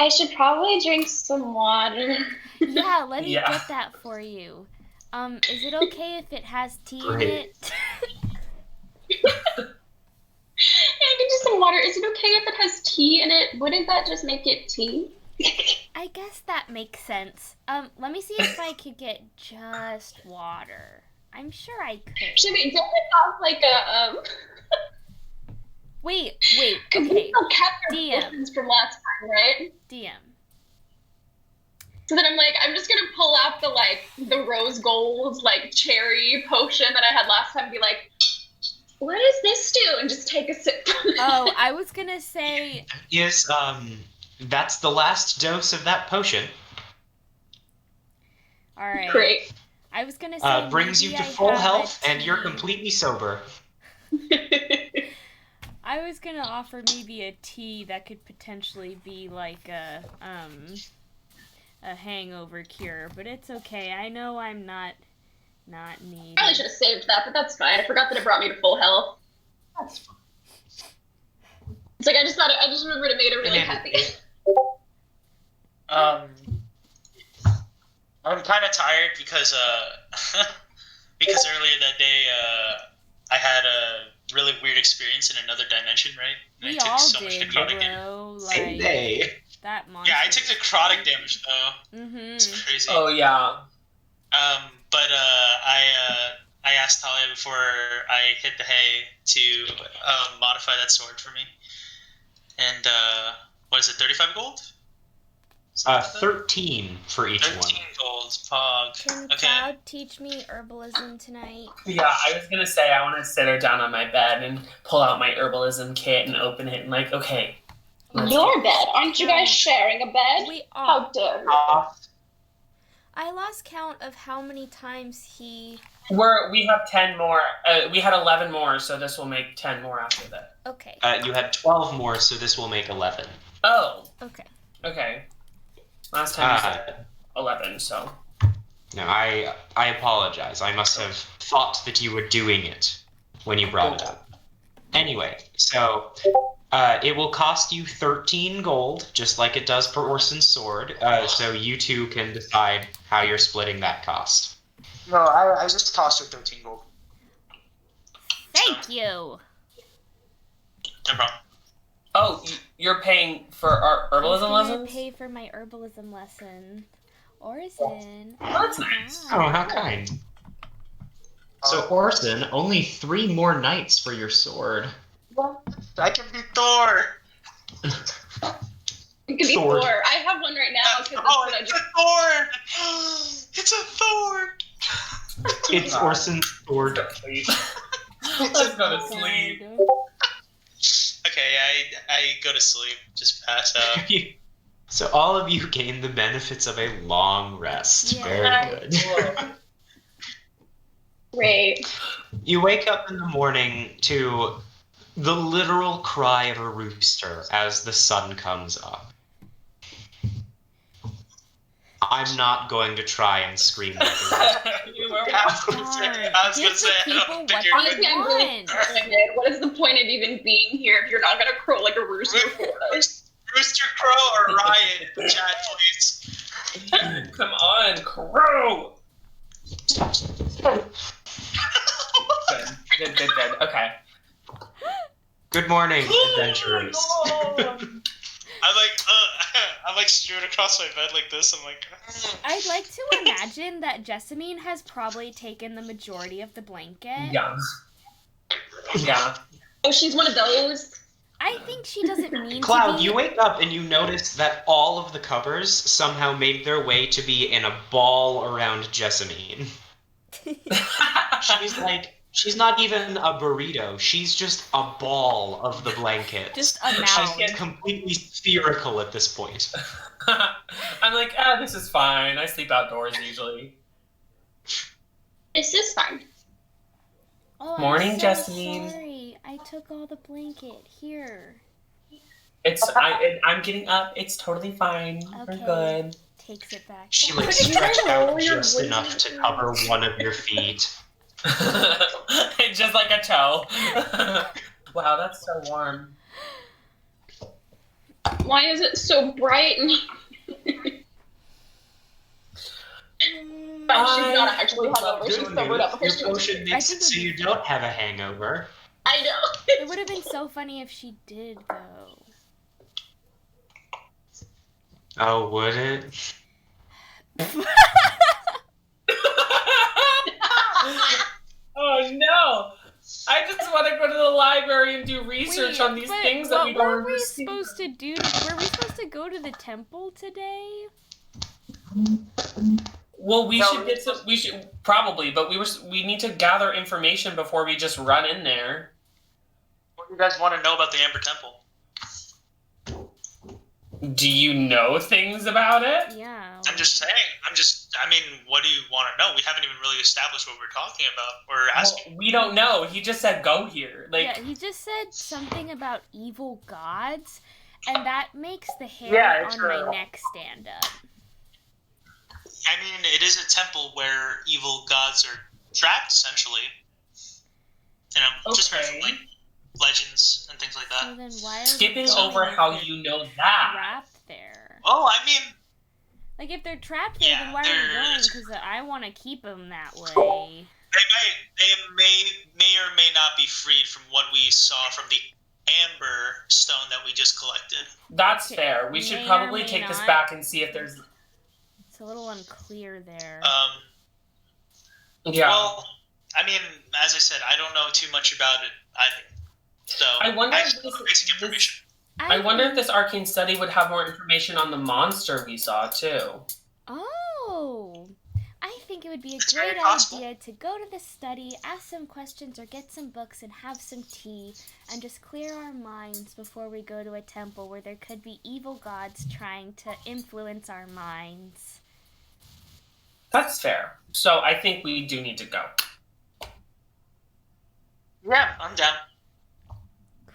I should probably drink some water. Yeah, let me Yeah. get that for you. Is it okay if it has tea in Great. it? I can do some water. Is it okay if it has tea in it? Wouldn't that just make it tea? I guess that makes sense. Let me see if I could get just water. I'm sure I could. Should we don't it have like a Wait, Because okay. we still kept our DM. potions from last time, right? DM. So then I'm like, I'm just gonna pull out the rose gold cherry potion that I had last time and be like, what does this do? And just take a sip. Oh, I was gonna say, Is, that's the last dose of that potion. alright. Great. I was gonna say, Brings you maybe to I full have a health, and you're tea. completely sober. I was gonna offer maybe a tea that could potentially be like a hangover cure, but it's okay. I know I'm not needed. Probably should have saved that, but that's fine. I forgot that it brought me to full health. That's fine. It's like I just remembered it made her really happy. I'm kind of tired because because earlier that day I had a really weird experience in another dimension, right? And We I took all so much did, necrotic damage. bro. Same Like, day. that monster. Yeah, I took necrotic damage though. It's Mm-hmm. crazy. Oh yeah. But I asked Thalia before I hit the hay to modify that sword for me. And what is it? 35 gold? Something like that? 13 for each 13 one. gold. Pog. Can Okay. Cloud teach me herbalism tonight? Yeah, I was gonna say I want to sit her down on my bed and pull out my herbalism kit and open it and like, okay. let's Your go. bed? Aren't you guys sharing a bed? We How are. dare you? I lost count of how many times he... We have 10 more. We had 11 more, so this will make 10 more after that. Okay. You had 12 more, so this will make 11. Oh, Okay. okay. Last time you said 11, so. No, I apologize. I must have thought that you were doing it when you brought it up. Anyway, so it will cost you 13 gold, just like it does for Orsan's sword. So you two can decide how you're splitting that cost. No, I just tossed her 13 gold. Thank you. No problem. Oh, you're paying for our herbalism I'm lessons? gonna pay for my herbalism lesson. Orsan. Oh, that's nice. Oh, how kind. So Orsan, only 3 more nights for your sword. I can be Thor. It could be Sword. Thor. I have one right now because that's Oh, what I it's just. a Thor. It's a Thor. It's Orsan's sword. Let's go to sleep. Okay, I go to sleep. Just pass out. So all of you gain the benefits of a long rest. Yeah. Very good. Great. You wake up in the morning to the literal cry of a rooster as the sun comes up. I'm not going to try and scream like a rooster. I was gonna say, I Give don't the think people you're what Honestly, they I'm really want. disappointed. What is the point of even being here if you're not gonna crow like a rooster for us? Rooster Crow or Riot in the chat, please. Come on, crow! Good. Okay. Good morning, adventurers. I'm like strewed across my bed like this. I'm like, I'd like to imagine that Jessamine has probably taken the majority of the blanket. Yeah. Yeah. Oh, she's one of those. I think she doesn't mean Cloud, to be. you wake up and you notice that all of the covers somehow made their way to be in a ball around Jessamine. She's not even a burrito. She's just a ball of the blanket. Just a mound. She's completely spherical at this point. I'm like, this is fine. I sleep outdoors usually. This is fine. Oh, Morning, I'm so Jessamine. sorry. I took all the blanket. Here. I'm getting up. It's totally fine. Okay. We're good. Takes it back. She like Did you stretched out roll your just enough to wizard? cover one of your feet. Just like a toe. Wow, that's so warm. Why is it so bright? But she's not actually hungover. She's sobered up. Your potion makes it so you don't have a hangover. I know. It would have been so funny if she did, though. Oh, would it? Oh no! I just want to go to the library and do research on these things that we don't What were we understand. supposed to do? Were we supposed to go to the temple today? Well, we should get some. We should probably, but we need to gather information before we just run in there. What do you guys want to know about the Amber Temple? Do you know things about it? Yeah. I'm just saying. I mean, what do you want to know? We haven't even really established what we're talking about or asking. Well, we don't know. He just said go here. Like, Yeah, he just said something about evil gods, and that makes the hair on my neck stand up. I mean, it is a temple where evil gods are trapped, essentially. You know, just heard from, like, legends and things like that. So then why are skipping we going over if how they're you know that. trapped there? Oh, I mean, Like, if they're trapped there, then why are we going? there's- Because I want to keep them that way. they may or may not be freed from what we saw from the amber stone that we just collected. That's Okay, fair. We may should or probably may take this not. back and see if there's. It's a little unclear there. Yeah. Well, I mean, as I said, I don't know too much about it either. So I wonder if just know basic information. I wonder if this arcane study would have more information on the monster we saw too. Oh, I think it would be a It's great very possible. idea to go to the study, ask some questions, or get some books and have some tea, and just clear our minds before we go to a temple where there could be evil gods trying to influence our minds. That's fair. So I think we do need to go. Yeah, I'm down.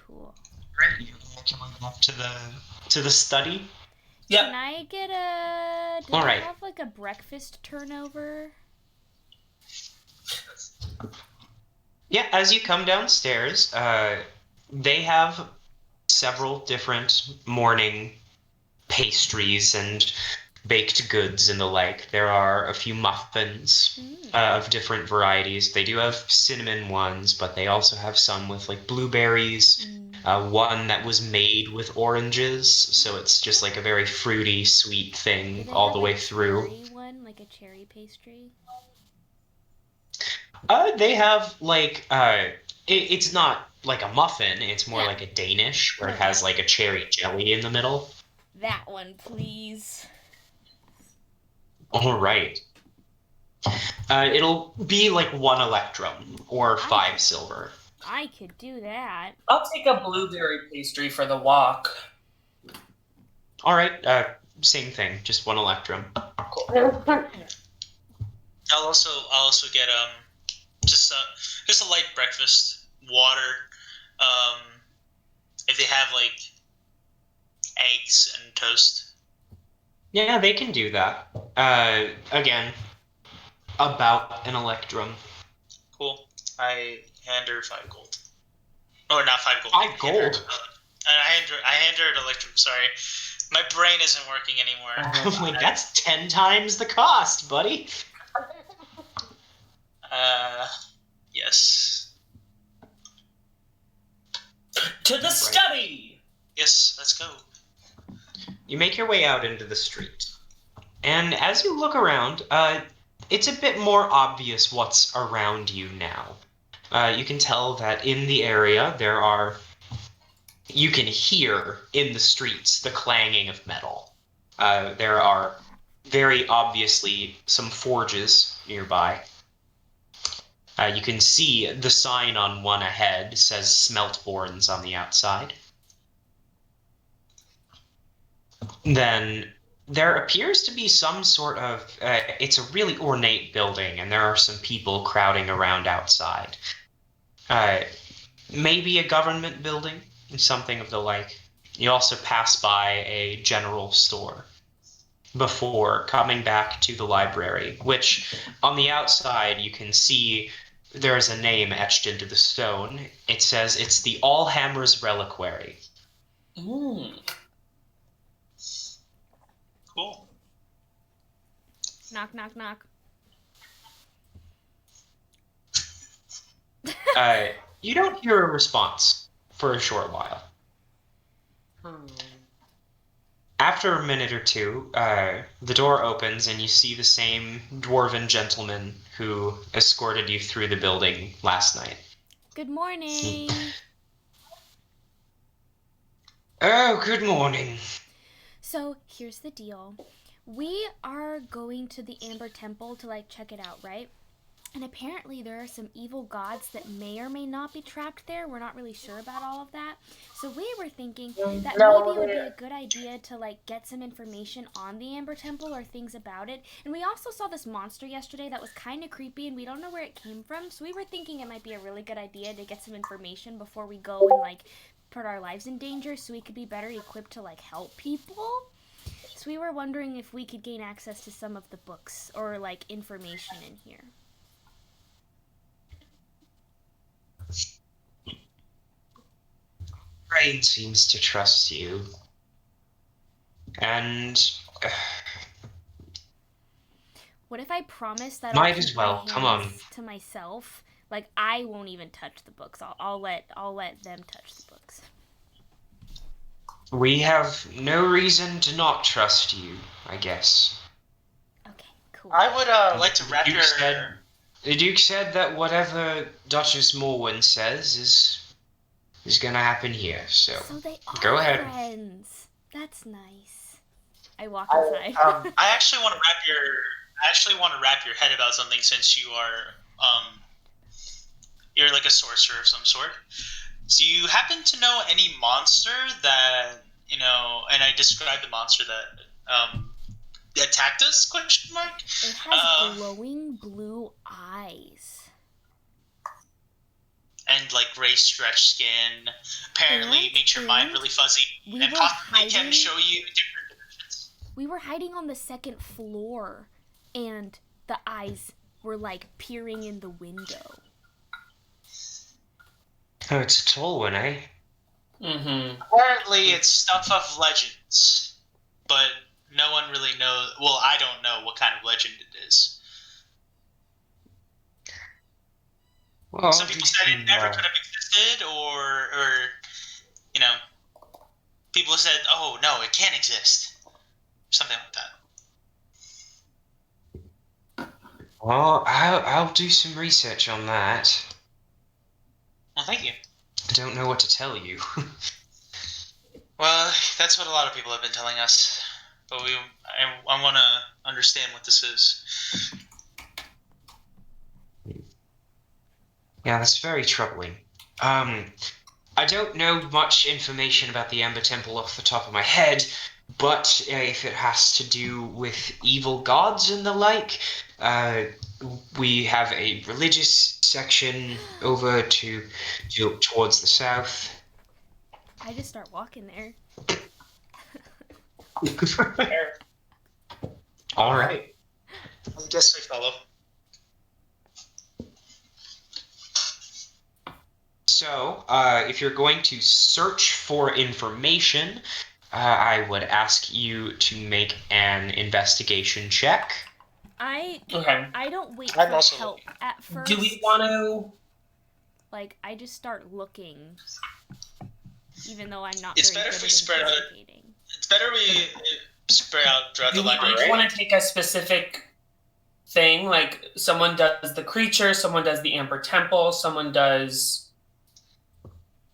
Cool. Great. You're coming up to the study. Yep. Can I get a... Do All I right. have, like, a breakfast turnover? Yeah, as you come downstairs, they have several different morning pastries and baked goods and the like. There are a few muffins of different varieties. They do have cinnamon ones, but they also have some with like blueberries. One that was made with oranges, so it's just like a very fruity, sweet Do thing they all have the a way through. cherry one, like a cherry pastry? They have like it's not like a muffin. It's more Yeah. like a Danish, where it Yeah. has like a cherry jelly in the middle. That one, please. All right. It'll be like 1 electrum or 5 silver. I could do that. I'll take a blueberry pastry for the walk. All right. Same thing. Just 1 electrum. I'll also get just a light breakfast, water. If they have like eggs and toast. Yeah, they can do that. Again, about an electrum. Cool. I hand her 5 gold. Or not 5 gold. 5 gold? I hand her an electrum. Sorry, my brain isn't working anymore. I'm like, that's 10 times the cost, buddy. Yes. To the study! Yes, let's go. You make your way out into the street. And as you look around, it's a bit more obvious what's around you now. You can tell that in the area you can hear in the streets the clanging of metal. There are very obviously some forges nearby. You can see the sign on one ahead says Smeltborns on the outside. Then there appears to be some sort of... it's a really ornate building, and there are some people crowding around outside. Maybe a government building, something of the like. You also pass by a general store before coming back to the library, which on the outside you can see there is a name etched into the stone. It says it's the Allhammer's Reliquary. Cool. Knock, knock, knock. You don't hear a response for a short while. After a minute or two, the door opens and you see the same dwarven gentleman who escorted you through the building last night. Good morning. Oh, good morning. So, here's the deal. We are going to the Amber Temple to, like, check it out, right? And apparently there are some evil gods that may or may not be trapped there. We're not really sure about all of that. So we were thinking that maybe it would be a good idea to, like, get some information on the Amber Temple or things about it. And we also saw this monster yesterday that was kind of creepy and we don't know where it came from. So we were thinking it might be a really good idea to get some information before we go and, like, put our lives in danger so we could be better equipped to, like, help people. So we were wondering if we could gain access to some of the books or, like, information in here. Rain seems to trust you. And what if I promise that might I'll as keep well. my Come on. hands to myself? Like, I won't even touch the books. I'll let them touch the books. We have no reason to not trust you, I guess. Okay, cool. I would like to wrap your... The Duke said that whatever Duchess Morwen says is gonna happen here, so they are go ahead. Friends. That's nice. I walk inside. I actually want to wrap your head about something since you are you're like a sorcerer of some sort. Do you happen to know any monster that, you know, and I described the monster that attacked us, question mark? It has glowing blue eyes. And like gray stretched skin. Apparently makes your mind really fuzzy. And possibly can show you different dimensions. We were hiding on the second floor and the eyes were like peering in the window. Oh, it's a tall one, eh? Mm-hmm. Apparently it's stuff of legends. But no one really knows. Well, I don't know what kind of legend it is. Well, some people said it never could have existed, or you know, people said, "Oh no, it can't exist," something like that. Well, I'll do some research on that. Well, thank you. I don't know what to tell you. Well, that's what a lot of people have been telling us, but I want to understand what this is. Yeah, that's very troubling. I don't know much information about the Amber Temple off the top of my head, but if it has to do with evil gods and the like, we have a religious section over towards the south. I just start walking there. All right. I guess we follow. So, if you're going to search for information, I would ask you to make an investigation check. I don't wait for help at first. Do we want to... Like, I just start looking, even though I'm not It's very better good if we at spread out. investigating. It's better we spread out throughout the library. Do we want to take a specific thing? Like, someone does the creature, someone does the Amber Temple, someone does...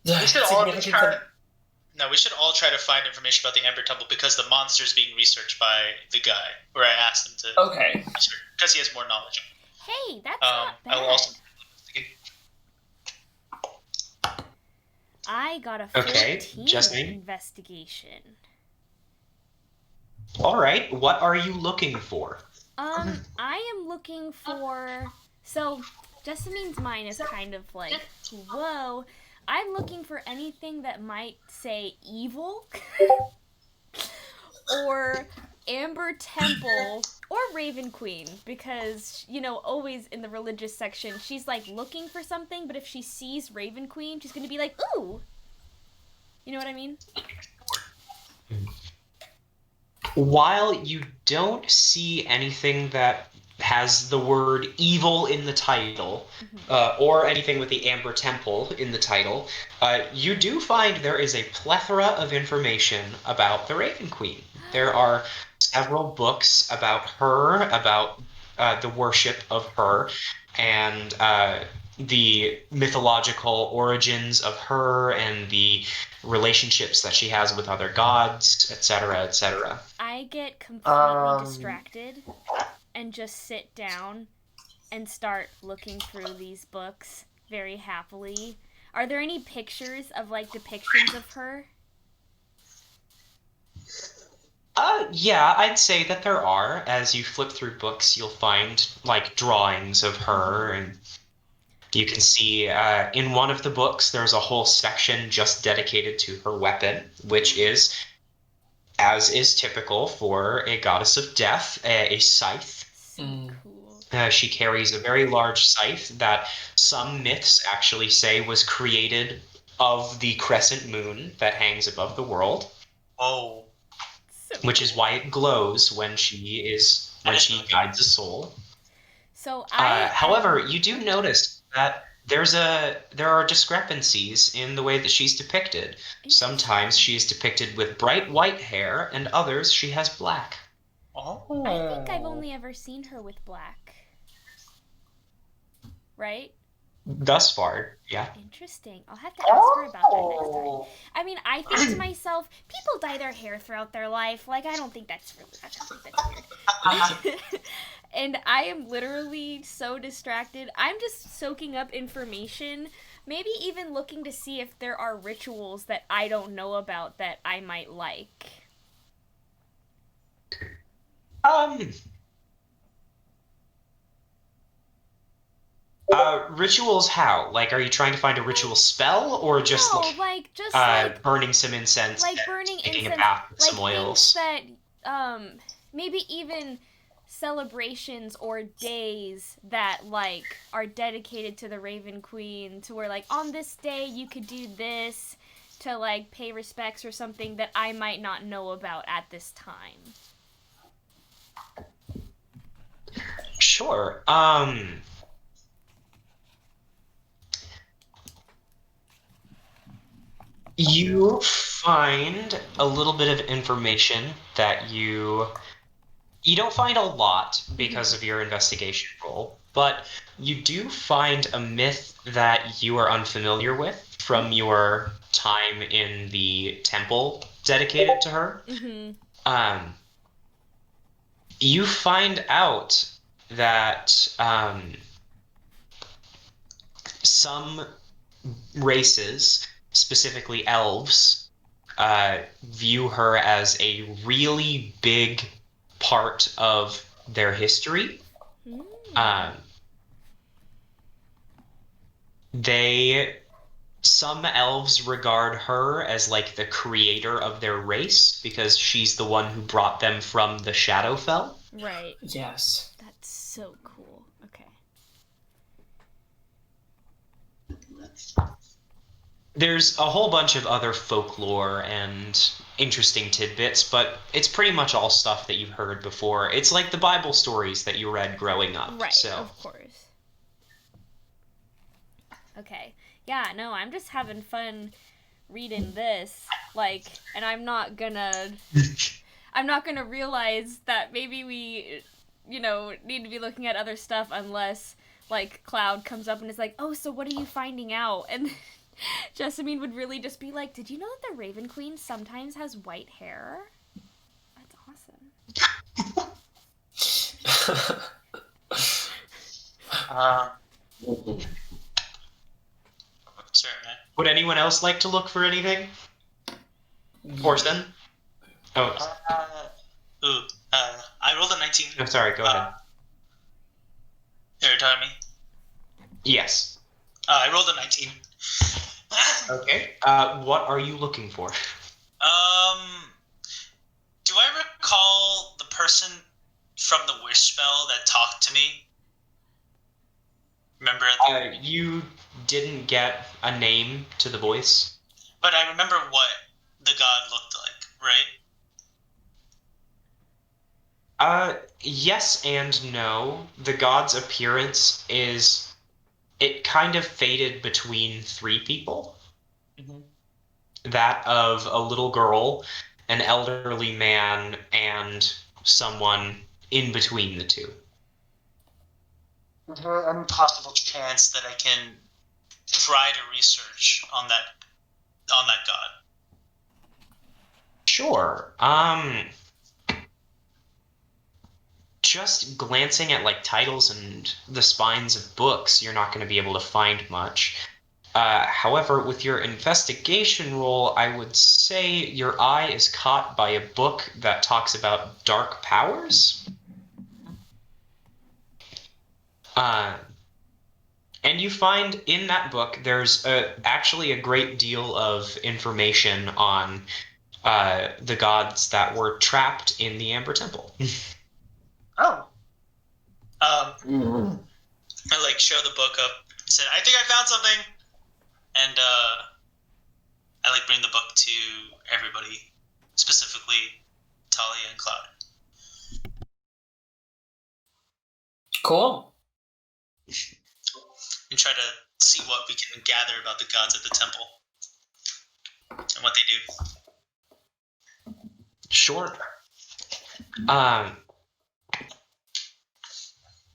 We should all try to find information about the Amber Temple because the monster's being researched by the guy, where I asked him to. Okay. Because he has more knowledge. Hey, that's not bad. I will also I got a 14 Jessamine? investigation. All right, what are you looking for? I am looking for... So, Jessamine's mind is kind of like, whoa. I'm looking for anything that might say evil, or Amber Temple, or Raven Queen, because, always in the religious section, she's, like, looking for something, but if she sees Raven Queen, she's gonna be like, ooh! You know what I mean? While you don't see anything that has the word evil in the title, or anything with the Amber Temple in the title, you do find there is a plethora of information about the Raven Queen. There are several books about her, about the worship of her, and the mythological origins of her, and the relationships that she has with other gods, etc., etc. I get completely distracted and just sit down and start looking through these books very happily. Are there any pictures of, like, depictions of her? Yeah, I'd say that there are. As you flip through books, you'll find, like, drawings of her, and you can see in one of the books there's a whole section just dedicated to her weapon, which is, as is typical for a goddess of death, a scythe. So cool. She carries a very large scythe that some myths actually say was created of the crescent moon that hangs above the world. Oh. So which is why it glows when she guides a soul. So however, you do notice that there are discrepancies in the way that she's depicted. Sometimes she is depicted with bright white hair, and others she has black. Oh. I think I've only ever seen her with black. Right? Thus far, yeah. Interesting. I'll have to ask her about that next time. I mean, I think to myself, people dye their hair throughout their life. Like, I don't think that's weird. And I am literally so distracted. I'm just soaking up information, maybe even looking to see if there are rituals that I don't know about that I might like. Rituals how? Like, are you trying to find a ritual spell, or just burning some incense, like burning taking incense, a bath with like some oils? That maybe even celebrations or days that, like, are dedicated to the Raven Queen, to where, like, on this day you could do this to, like, pay respects or something that I might not know about at this time. Sure. You find a little bit of information that you don't find a lot because of your investigation roll, but you do find a myth that you are unfamiliar with from your time in the temple dedicated to her. You find out that some races, specifically elves, view her as a really big part of their history. Some elves regard her as, like, the creator of their race, because she's the one who brought them from the Shadowfell. Right. Yes. That's so cool. Okay. There's a whole bunch of other folklore and interesting tidbits, but it's pretty much all stuff that you've heard before. It's like the Bible stories that you read growing up. Right, so. Of course. Okay. Yeah, no, I'm just having fun reading this, like, and I'm not gonna realize that maybe we, need to be looking at other stuff unless, like, Cloud comes up and is like, oh, so what are you finding out? And Jessamine would really just be like, did you know that the Raven Queen sometimes has white hair? That's awesome. Sorry, man. Would anyone else like to look for anything? Orsan? Oh. I rolled a 19. No, sorry, go ahead. You're telling me? Yes. I rolled a 19. Okay. What are you looking for? Do I recall the person from the wish spell that talked to me? Remember? You didn't get a name to the voice. But I remember what the god looked like, right? Yes and no. The god's appearance it kind of faded between three people. Mm-hmm. That of a little girl, an elderly man, and someone in between the two. Is there any possible chance that I can try to research on that god? Sure. Just glancing at like titles and the spines of books, you're not going to be able to find much. However, with your investigation roll, I would say your eye is caught by a book that talks about dark powers. And you find in that book there's actually a great deal of information on the gods that were trapped in the Amber Temple. Oh. I like show the book up and said, I think I found something. And I like bring the book to everybody, specifically Thalia and Cloud. Cool. And try to see what we can gather about the gods at the temple and what they do. Sure.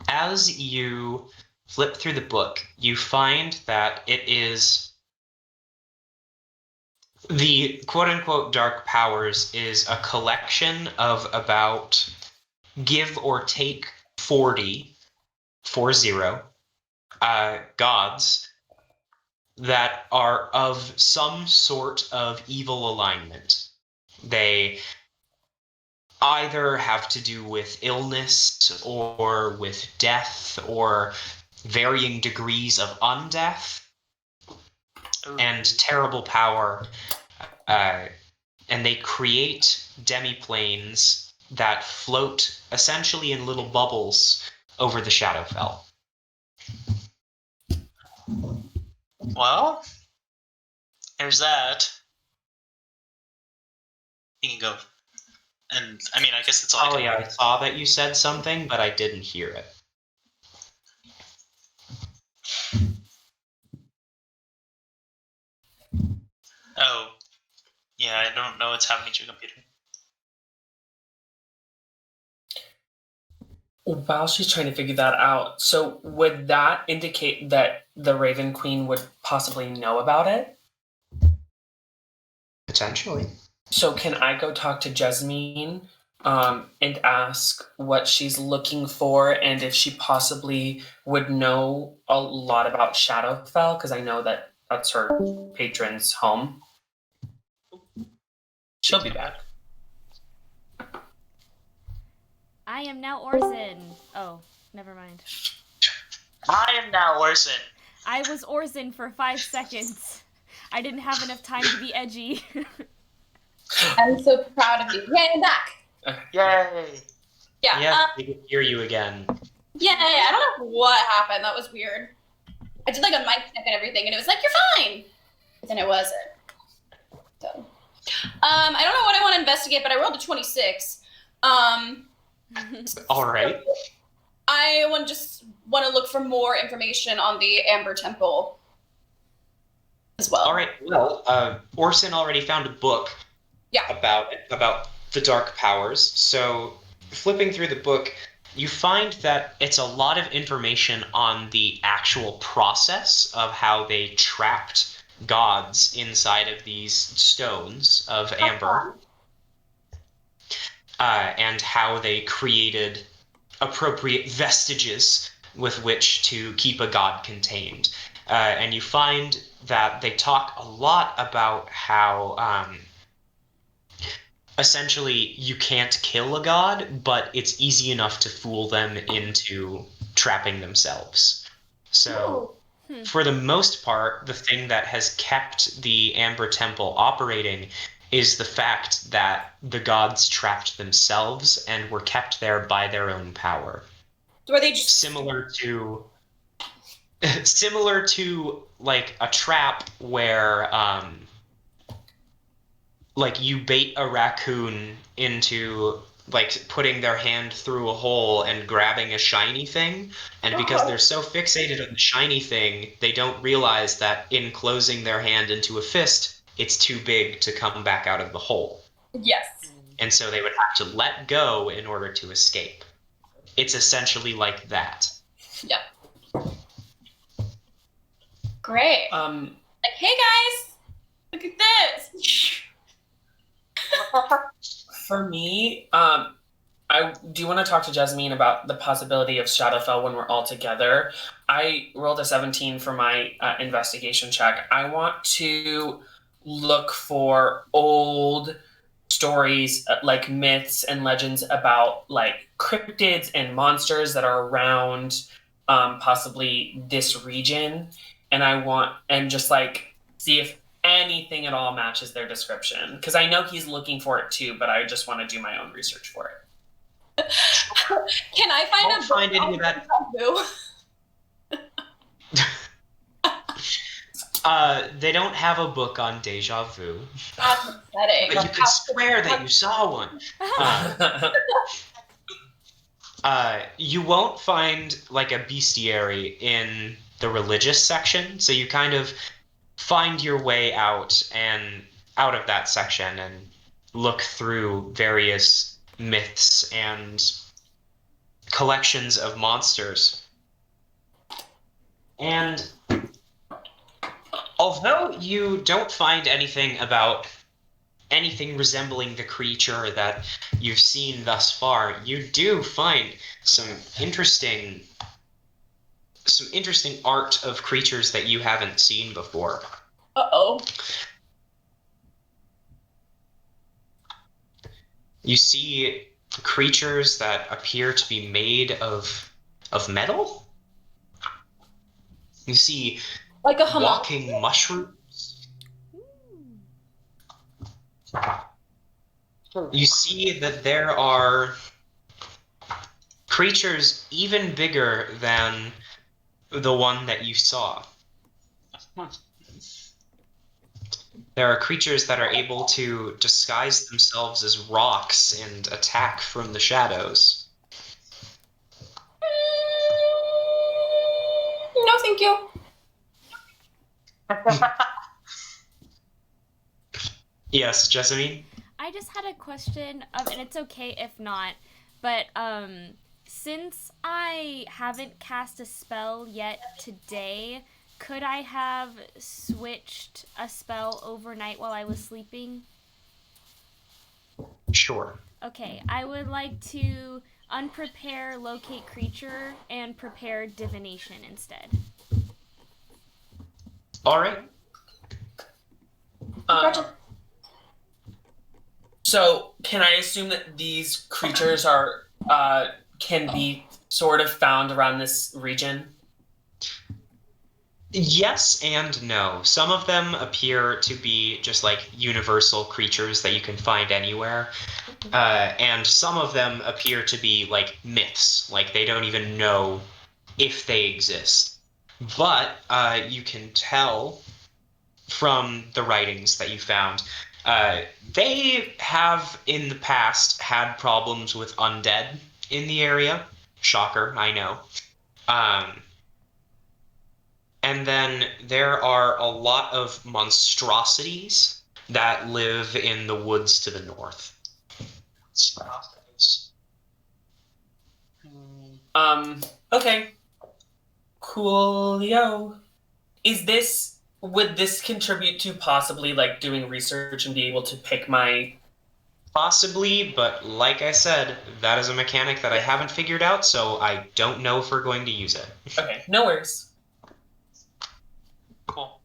As you flip through the book, you find that it is the quote-unquote dark powers is a collection of about give or take 40 gods that are of some sort of evil alignment. They either have to do with illness or with death or varying degrees of undeath and terrible power. And they create demiplanes that float essentially in little bubbles over the Shadowfell. Well, there's that. You can go. And, I mean, I guess that's all I saw that you said something, but I didn't hear it. Oh. Yeah, I don't know what's happening to your computer. While she's trying to figure that out, so would that indicate that the Raven Queen would possibly know about it? Potentially. So can I go talk to Jessamine and ask what she's looking for and if she possibly would know a lot about Shadowfell? Because I know that that's her patron's home. She'll be back. I am now Orsan. Oh, never mind. I am now Orsan. I was Orsan for 5 seconds. I didn't have enough time to be edgy. I'm so proud of you. Yay, I'm back. Yay. Yeah. We can hear you again. Yeah, I don't know what happened. That was weird. I did like a mic check and everything, and it was like, you're fine. But then it wasn't. So, I don't know what I want to investigate, but I rolled a 26. All right. I just want to look for more information on the Amber Temple as well. All right. Well, Orson already found a book about the dark powers. So flipping through the book, you find that it's a lot of information on the actual process of how they trapped gods inside of these stones of amber. And how they created appropriate vestiges with which to keep a god contained. And you find that they talk a lot about how essentially you can't kill a god, but it's easy enough to fool them into trapping themselves. So For the most part, the thing that has kept the Amber Temple operating is the fact that the gods trapped themselves and were kept there by their own power. Were they just Similar to like a trap where like you bait a raccoon into like putting their hand through a hole and grabbing a shiny thing, and because they're so fixated on the shiny thing, they don't realize that in closing their hand into a fist, it's too big to come back out of the hole. Yes. And so they would have to let go in order to escape. It's essentially like that. Yep. Great. Like, hey guys, look at this. For me, I do want to talk to Jessamine about the possibility of Shadowfell when we're all together. I rolled a 17 for my investigation check. I want to look for old stories, like myths and legends about like cryptids and monsters that are around possibly this region. And just like see if anything at all matches their description. Because I know he's looking for it too, but I just want to do my own research for it. Can I find Don't find any of that. They don't have a book on deja vu. That's upsetting. But you could swear that you saw one. You won't find like a bestiary in the religious section, so you kind of find your way out of that section and look through various myths and collections of monsters. And although you don't find anything resembling the creature that you've seen thus far, you do find some interesting art of creatures that you haven't seen before. Uh-oh. You see creatures that appear to be made of metal. You see Like a walking mushrooms. You see that there are creatures even bigger than the one that you saw. There are creatures that are able to disguise themselves as rocks and attack from the shadows. No, thank you. Yes, Jessamine? I just had a question, and it's okay if not, but since I haven't cast a spell yet today, could I have switched a spell overnight while I was sleeping? Sure. Okay, I would like to unprepare locate creature and prepare divination instead. All right. So, can I assume that these creatures are can be sort of found around this region? Yes and no. Some of them appear to be just like universal creatures that you can find anywhere. And some of them appear to be like myths, like they don't even know if they exist. But you can tell from the writings that you found, they have in the past had problems with undead in the area. Shocker, I know. And then there are a lot of monstrosities that live in the woods to the north. Okay. Coolio. Would this contribute to possibly like doing research and be able to pick my... Possibly, but like I said, that is a mechanic that I haven't figured out, so I don't know if we're going to use it. Okay, no worries. Cool.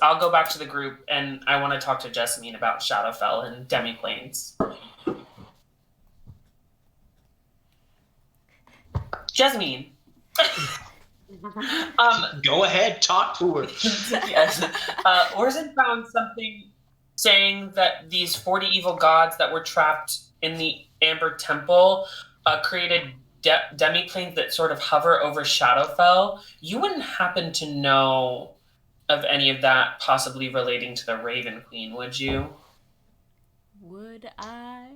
I'll go back to the group, and I want to talk to Jessamine about Shadowfell and Demiplanes. Jessamine! Go ahead, talk to her. Yes. Orsan found something saying that these 40 evil gods that were trapped in the Amber Temple created demi-planes that sort of hover over Shadowfell. You wouldn't happen to know of any of that possibly relating to the Raven Queen, would you? Would I?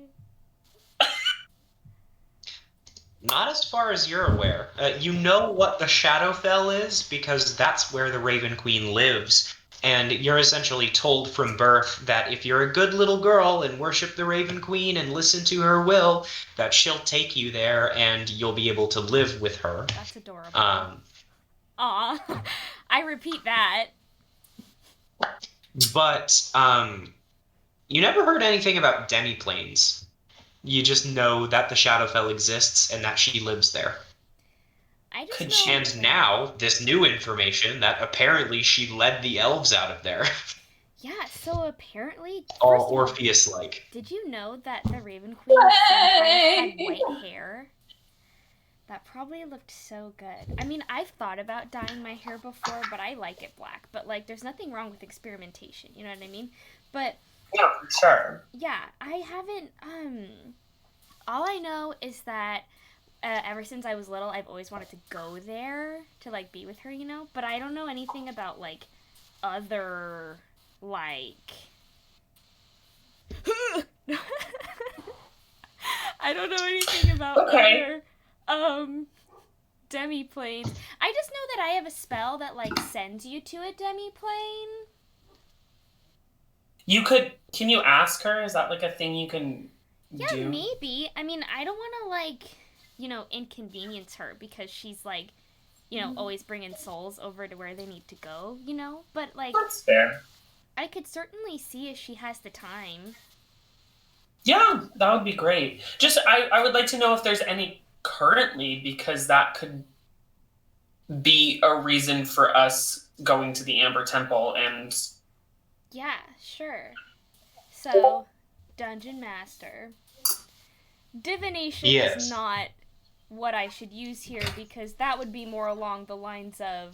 Not as far as you're aware. You know what the Shadowfell is because that's where the Raven Queen lives. And you're essentially told from birth that if you're a good little girl and worship the Raven Queen and listen to her will, that she'll take you there and you'll be able to live with her. That's adorable. Aw. I repeat that. But you never heard anything about demiplanes. You just know that the Shadowfell exists and that she lives there. I just know. And now, this new information that apparently she led the elves out of there. Yeah, so apparently... All Orpheus-like. Did you know that the Raven Queen sometimes had white hair? That probably looked so good. I mean, I've thought about dyeing my hair before, but I like it black. But, like, there's nothing wrong with experimentation, you know what I mean? But... Yeah, for sure. Yeah, I haven't, all I know is that ever since I was little, I've always wanted to go there to, like, be with her, you know? But I don't know anything about, like, other, like... I don't know anything about other, demi-planes. I just know that I have a spell that, like, sends you to a demi-plane. Can you ask her? Is that like a thing you can do? Yeah, maybe. I mean, I don't want to, like, you know, inconvenience her because she's, like, you know, always bringing souls over to where they need to go, you know? But, like... That's fair. I could certainly see if she has the time. Yeah, that would be great. Just, I would like to know if there's any currently, because that could be a reason for us going to the Amber Temple and... Yeah, sure. So, Dungeon Master. Divination is not what I should use here because that would be more along the lines of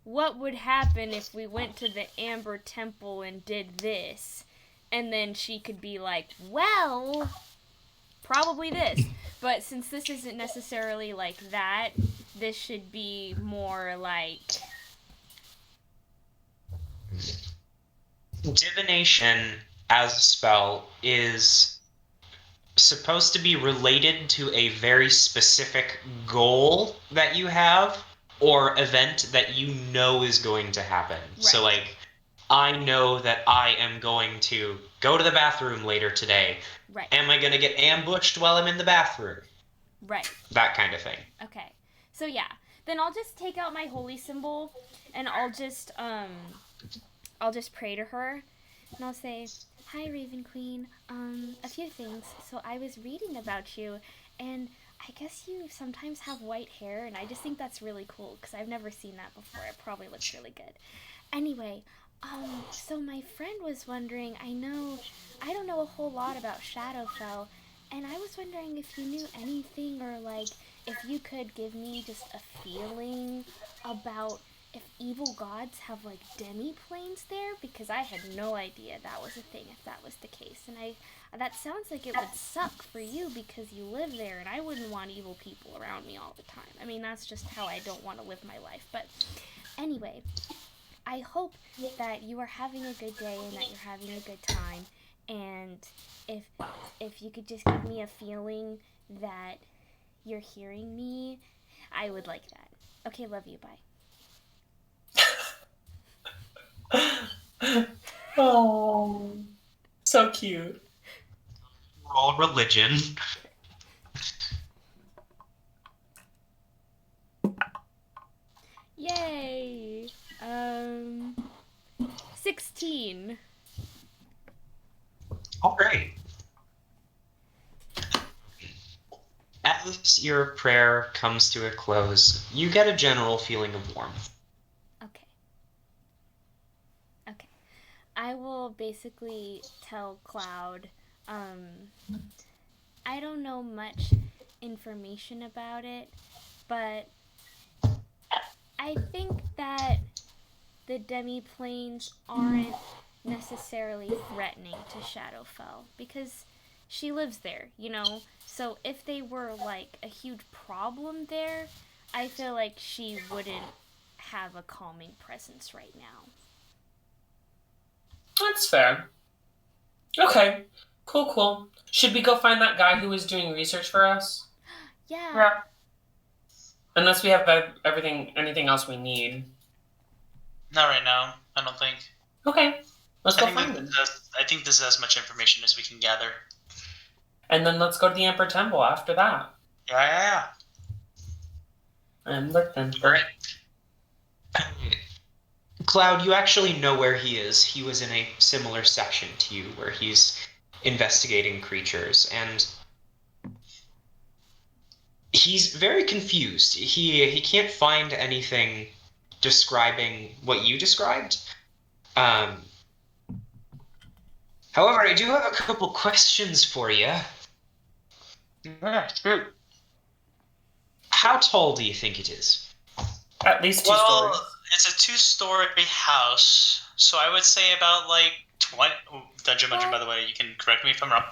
what would happen if we went to the Amber Temple and did this? And then she could be like, well, probably this. But since this isn't necessarily like that, this should be more like... Divination, as a spell, is supposed to be related to a very specific goal that you have or event that you know is going to happen. Right. So, like, I know that I am going to go to the bathroom later today. Right. Am I going to get ambushed while I'm in the bathroom? Right. That kind of thing. Okay. So, yeah. Then I'll just take out my holy symbol and I'll just pray to her, and I'll say, "Hi, Raven Queen. A few things. So I was reading about you, and I guess you sometimes have white hair, and I just think that's really cool, because I've never seen that before. It probably looks really good. Anyway, so my friend was wondering, I don't know a whole lot about Shadowfell, and I was wondering if you knew anything, or, like, if you could give me just a feeling about if evil gods have, like, demi-planes there, because I had no idea that was a thing if that was the case. And that sounds like it would suck for you because you live there, and I wouldn't want evil people around me all the time. I mean, that's just how I don't want to live my life. But anyway, I hope that you are having a good day and that you're having a good time. And if you could just give me a feeling that you're hearing me, I would like that. Okay, love you. Bye. Oh, so cute. Roll religion. Yay! 16. All right. As your prayer comes to a close, you get a general feeling of warmth. Okay. I will basically tell Cloud, I don't know much information about it, but I think that the demi-planes aren't necessarily threatening to Shadowfell because she lives there, you know? So if they were like a huge problem there, I feel like she wouldn't have a calming presence right now. That's fair. Okay. Cool. Should we go find that guy who was doing research for us? Yeah. Unless we have anything else we need. Not right now, I don't think. Okay. Let's go find him. I think this is as much information as we can gather. And then let's go to the Emperor Temple after that. Yeah. Emperor Temple. All right. Cloud, you actually know where he is. He was in a similar section to you where he's investigating creatures, and he's very confused. He can't find anything describing what you described. However, I do have a couple questions for you. Yeah, sure. How tall do you think it is? At least 2 stories. It's a 2-story house, so I would say about like 20. Dungeon Muncher, by the way, you can correct me if I'm wrong.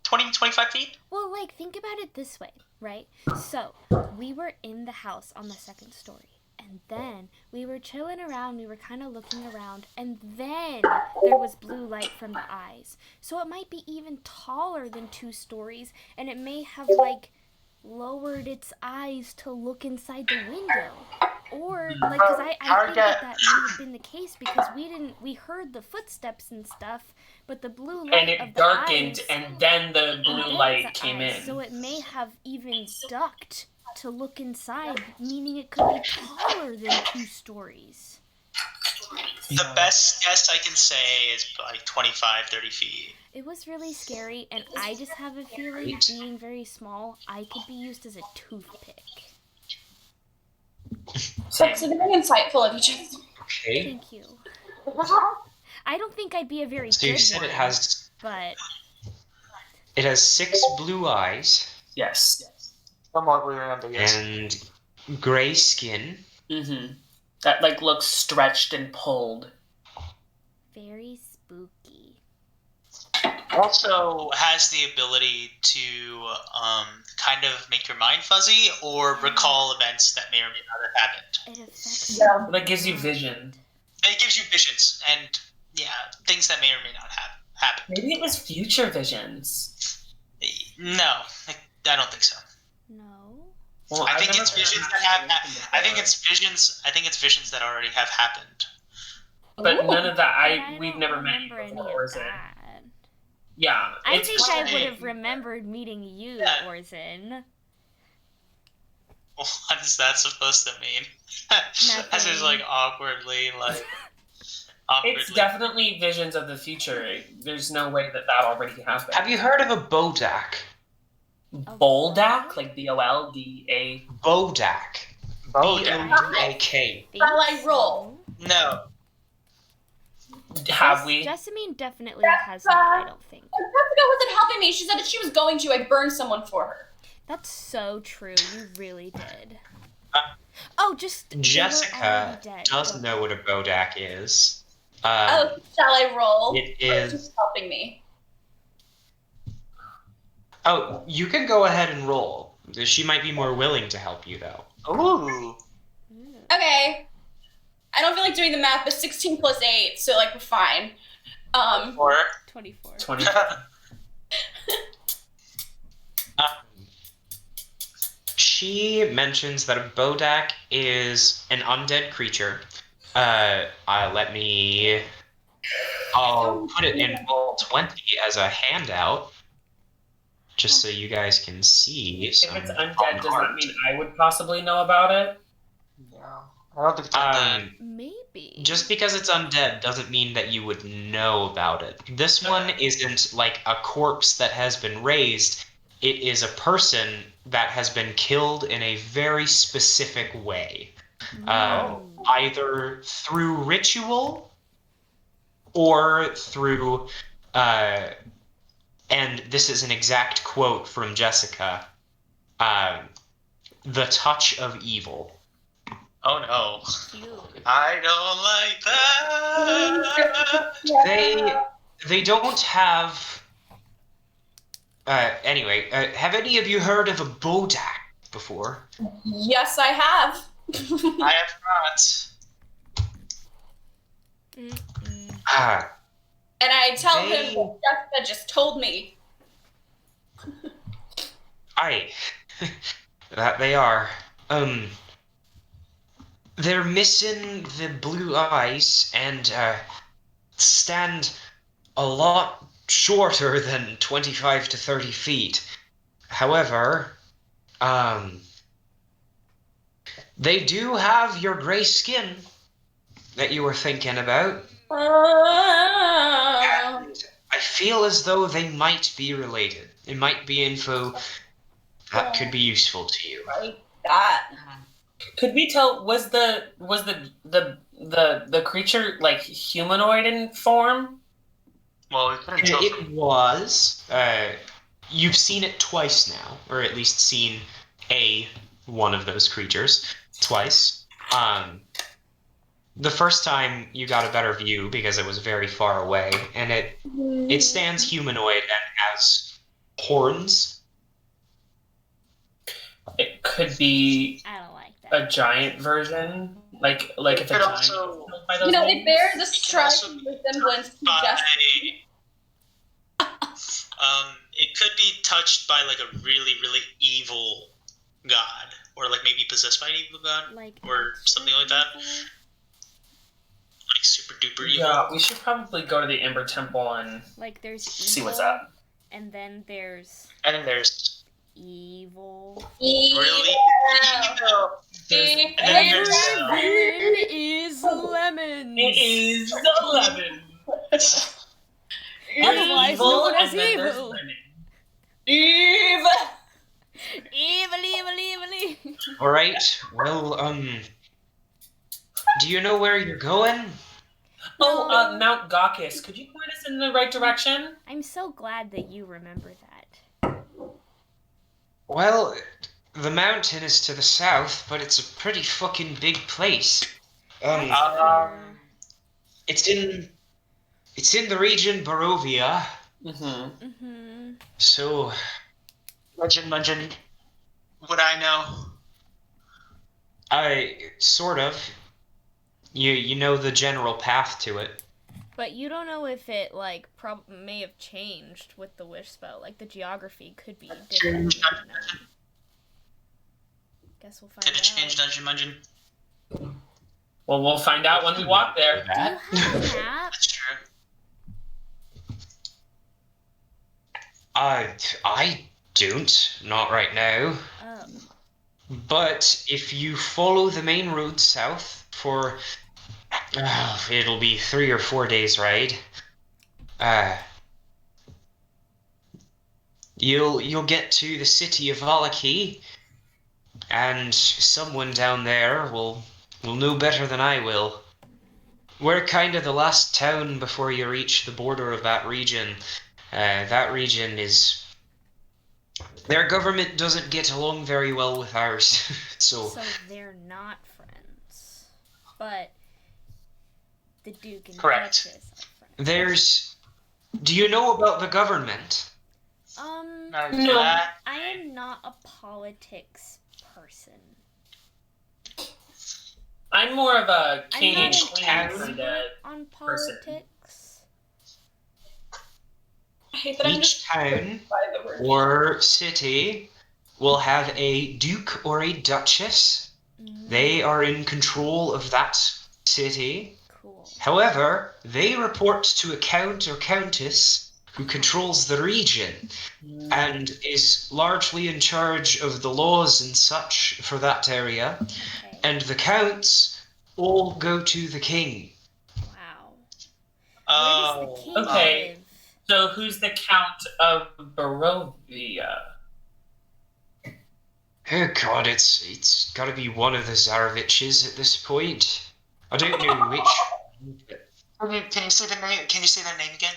25 feet? Well, like, think about it this way, right? So, we were in the house on the 2nd story. And then we were chilling around, we were kind of looking around, and then there was blue light from the eyes. So it might be even taller than 2 stories, and it may have, like, lowered its eyes to look inside the window. Or, like, because I think that may have been the case because we heard the footsteps and stuff, but the blue light and it of the darkened, eyes, and then the blue light came eyes, in. So it may have even ducked to look inside, meaning it could be taller than 2 stories. The best guess I can say is like 25, 30 feet. It was really scary, and I just have a feeling, being very small, I could be used as a toothpick. That's very insightful of you, Jess. Okay. Thank you. I don't think I'd be a very So good you said one, it has 6 blue eyes. Yes. Somewhat we remember, yes. And gray skin. Mm-hmm. That, like, looks stretched and pulled. Very spooky. Also has the ability to kind of make your mind fuzzy or recall events that may or may not have happened. It affects That gives you vision. It gives you visions and, things that may or may not have happened. Maybe it was future visions. No, I don't think so. No. Well, I think it's visions that have. I think it's visions that already have happened. But none of that. I We've don't never met remember any before, of Orsan. that. Yeah, I it's think I would funny. have remembered meeting you, Yeah. Orsan. What is that supposed to mean? As is like awkwardly. It's definitely visions of the future. There's no way that already happened. Have you heard of a Bodak? Boldak? Like B-O-L-D-A... Bodak. B-O-D-A-K. Shall I roll? No. Have we? Jessamine definitely has not, I don't think. Jessica wasn't helping me. She said that she was going to. I burned someone for her. That's so true. You really did. Just... Jessica doesn't know what a Bodak is. Shall I roll? It Or is... just helping me. Oh, you can go ahead and roll. She might be more willing to help you, though. Ooh. Okay. I don't feel like doing the math, but 16 plus 8, so, like, we're fine. Or 24. 20. She mentions that a Bodak is an undead creature. I'll put it in roll 20 as a handout, just so you guys can see. If it's undead, does that mean I would possibly know about it? I don't think it's undead. Maybe. Just because it's undead doesn't mean that you would know about it. This one isn't like a corpse that has been raised. It is a person that has been killed in a very specific way. Either through ritual or through, and this is an exact quote from Jessica, the touch of evil. Oh no. Cute. I don't like that. They don't have. Anyway, have any of you heard of a bodak before? Yes, I have. I have not. Ah, And I tell They- him what Jessica just told me. aye. That they are. They're missing the blue eyes and stand a lot shorter than 25 to 30 feet. However, they do have your gray skin that you were thinking about. And I feel as though they might be related. It might be info that could be useful to you. Like that. Could we tell, was the creature like humanoid in form? Well, we couldn't tell It from... was. You've seen it twice now, or at least seen one of those creatures twice. The first time you got a better view because it was very far away, and it stands humanoid and has horns. It could be I don't like a that. giant version, like if a Could giant. also- By those You know, names? it bears a also striking be resemblance to by... Jessica. It could be touched by like a really, really evil god, or like maybe possessed by an evil god, Like or something like that. Like super duper evil. Yeah, we should probably go to the Ember Temple and Like there's see evil, what's up. and then there's And then there's evil. really evil. There's- And then there's Villain is lemons. It is 11. Otherwise known as and then there's evil. lemon. Evil. Evil. All right. Well, do you know where you're going? Oh, Mount Gawkis. Could you point us in the right direction? I'm so glad that you remember that. Well, the mountain is to the south, but it's a pretty fucking big place. It's in the region Barovia. Mm-hmm. So, Legend. Would I know? I sort of. You know the general path to it. But you don't know if it like may have changed with the wish spell. Like the geography could be different. You don't know. Guess we'll find Did it out. change Dungeon Mungeon? Well, we'll find out when we walk there. Do you have a map? That's true. I don't, not right now. Oh. But if you follow the main road south for, it'll be 3 or 4 days ride. You'll get to the city of Valaki, and someone down there will know better than I will. We're kind of the last town before you reach the border of that region. That region is... Their government doesn't get along very well with ours, so... So they're not friends. But the Duke and Correct. Duchess are friends. Do you know about the government? No. I am not a politics person. I'm more of a I'm king not and an queen expert kind of. on person. politics. I hate that I'm Each just town by the word. or city will have a duke or a duchess. They are in control of that city. Cool. However, they report to a count or countess who controls the region and is largely in charge of the laws and such for that area. Okay. And the counts all go to the king. Wow. Where does the king okay. live? So who's the Count of Barovia? Oh god, it's gotta be one of the Zaroviches at this point. I don't know which. Can you say the name? Can you say their name again?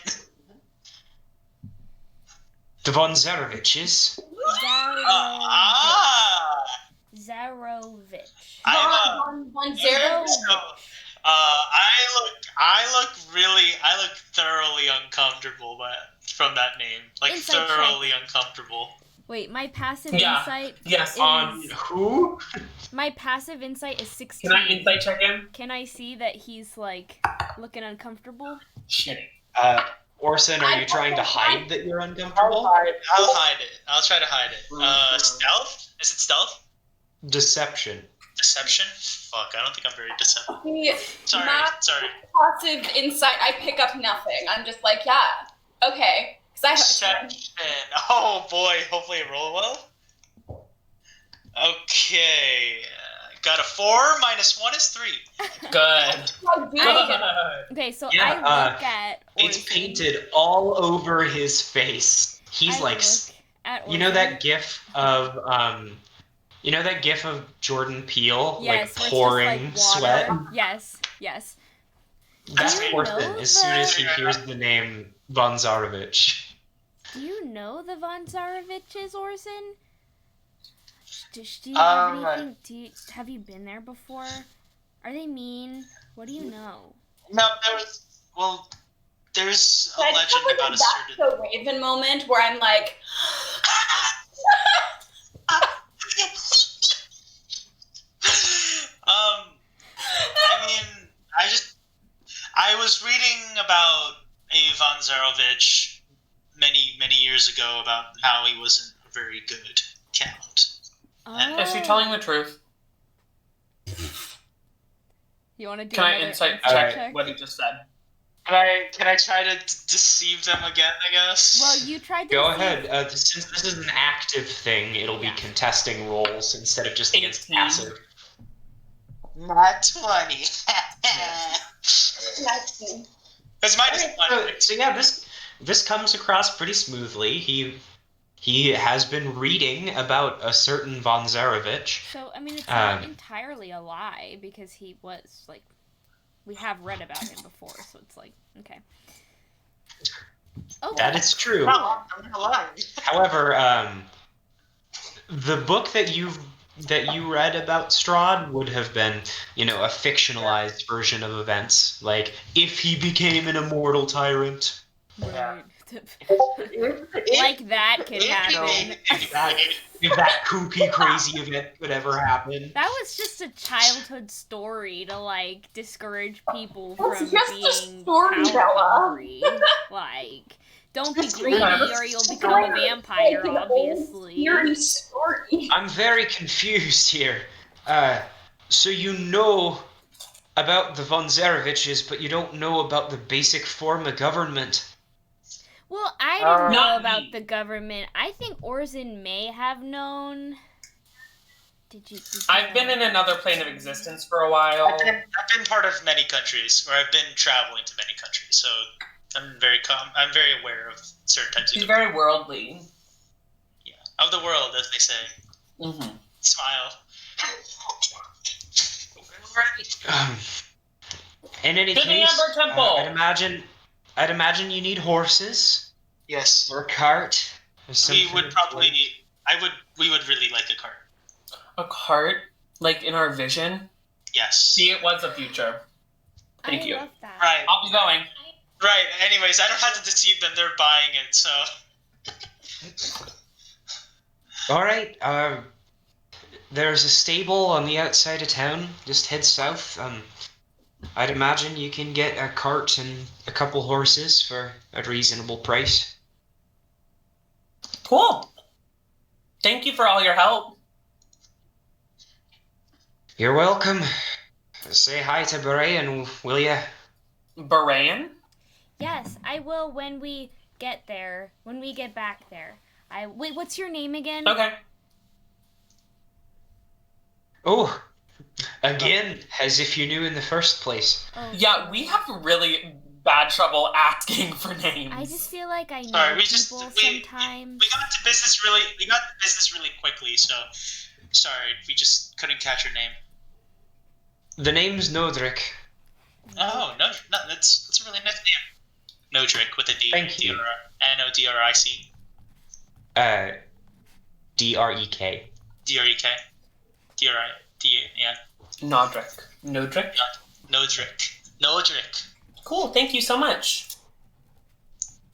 The Von Zaroviches. Zarovich. Von Zarovich. I look thoroughly uncomfortable from that name. Like, Insight thoroughly check. uncomfortable. Wait, my passive Yeah. insight Yes. is... On who? My passive insight is 16. Can I insight check him? Can I see that he's, like, looking uncomfortable? Shit. Orson, are you trying to hide that you're uncomfortable? I'll hide it. I'll try to hide it. Stealth? Is it stealth? Deception. Deception? Fuck, I don't think I'm very deceptive. Sorry. Passive insight, I pick up nothing. I'm just like, yeah, okay. Deception. Oh boy, hopefully I roll well. Okay. Got a 4, minus 1 is 3. Good. Okay, so Yeah, I look at Orson. It's painted all over his face. He's like, you know that gif of Jordan Peele, yes, like pouring just, like, sweat? Yes. That's Do you Orson know as soon as he hears the name Von Zarovich. Do you know the Von Zaroviches, Orson? Do you have anything? Have you been there before? Are they mean? What do you know? No, there's a legend about a certain... That's the Raven moment where I'm like... I was reading about a Von Zarovich many years ago about how he wasn't a very good count. Oh. Is she telling the truth? You want to do Can I another insight check? check what he just said? Can I try to deceive them again, I guess? Well, you tried to Go deceive- ahead. Since this is an active thing, it'll be contesting rolls instead of just against 18. passive. Not 20. That's minus 1. So yeah, this comes across pretty smoothly. He has been reading about a certain Von Zarovich. So, I mean, it's not entirely a lie, because he was, like, we have read about him before, so it's like, okay. Okay. That is true. No, I'm not lying. However, the book that you read about Strahd would have been, a fictionalized version of events. Like, if he became an immortal tyrant. Right. Like that could happen. If that kooky, crazy event could ever happen. That was just a childhood story to, like, discourage people from It's just a being story, Bella. hungry. Like, don't be greedy or you'll become a vampire, obviously. Story. I'm very confused here. So you know about the Von Zaroviches, but you don't know about the basic form of government. Well, I didn't know Not about me. the government. I think Orsan may have known. Did you I've been in another plane of existence for a while. I've been part of many countries, or I've been traveling to many countries, so I'm very aware of certain types of He's very worldly. Yeah, of the world, as they say. Mm-hmm. Smile. In any To the case, Amber Temple. I'd imagine you need horses Yes. or a cart. Or something. We would really like a cart. A cart, like in our vision. Yes. See, it was the future. Thank you. I love that. Right. I'll be going. Right. Anyways, I don't have to deceive them. They're buying it, so. All right. There's a stable on the outside of town. Just head south. I'd imagine you can get a cart and a couple horses for a reasonable price. Cool. Thank you for all your help. You're welcome. Say hi to Barayan, will ya? Barayan? Yes, I will when we get there. When we get back there. Wait, what's your name again? Okay. Oh, again, as if you knew in the first place. Oh, Yeah, we have really bad trouble asking for names. I just feel like I know Sorry, we sometimes. got to business really quickly, so sorry, we just couldn't catch your name. The name's Nodric. Oh, no, that's a really nice name. Nodric with a D. Thank you. Nodric. D-R-E-K. D-R-E-K. D-R-I-D, yeah. Nodric. Nodric? Nodric. Cool, thank you so much.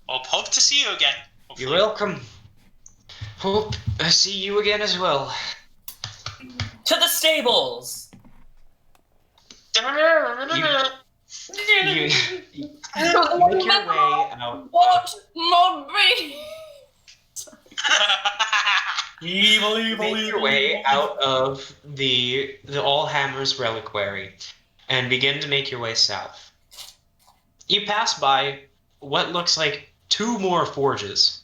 Hope to see you again. Hopefully. You're welcome. Hope I see you again as well. To the stables! You make your way out. What? Mobby? Evil, You make your way out of the Allhammer's reliquary and begin to make your way south. You pass by what looks like 2 more forges.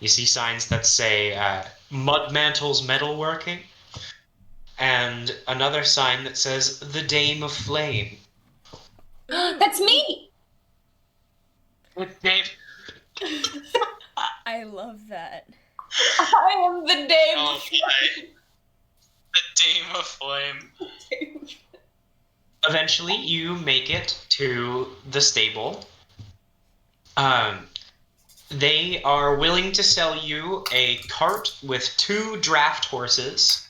You see signs that say Mudmantle's Metalworking, and another sign that says The Dame of Flame. That's me! Dave. I love that. I am the Dame Oh, of my. The Dame of Flame. Eventually, you make it to the stable. They are willing to sell you a cart with 2 draft horses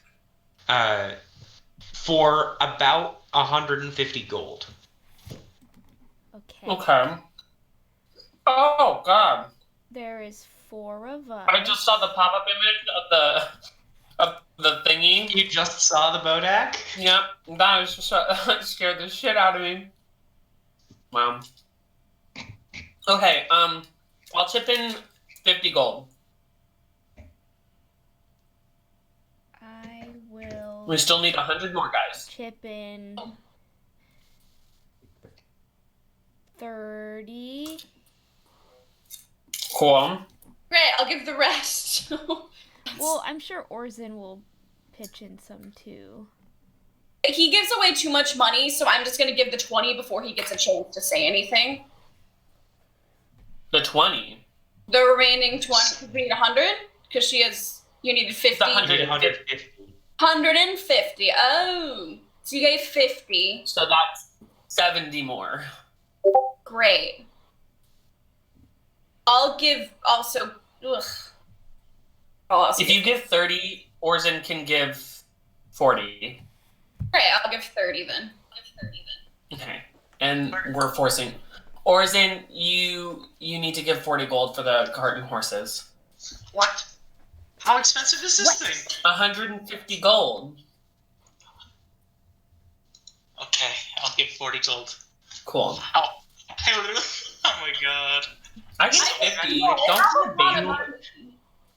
for about 150 gold. Okay. Okay. Oh, God. There is 4 of us. I just saw the pop-up image of the thingy. You just saw the Bodak? Yep, that was just that scared the shit out of me. Wow. Okay, I'll chip in 50 gold. I will We still need 100 more, guys. chip in 30. Cool. Great, I'll give the rest. Well, I'm sure Orsan will pitch in some too. He gives away too much money, so I'm just gonna give the 20 before he gets a chance to say anything. The 20. The remaining 20, we need 100? Because you needed 50. The 100. 150. 150, oh. So you gave 50. So that's 70 more. Great. I'll give also, ugh. I'll also If you give 30, Orsan can give 40. Great, I'll give 30 then. Okay. And we're forcing. Orsan, you need to give 40 gold for the cart and horses. What? How expensive is this thing? 150 gold. Okay, I'll give 40 gold. Cool. Oh, oh my god. I get 50. Don't Don't baby.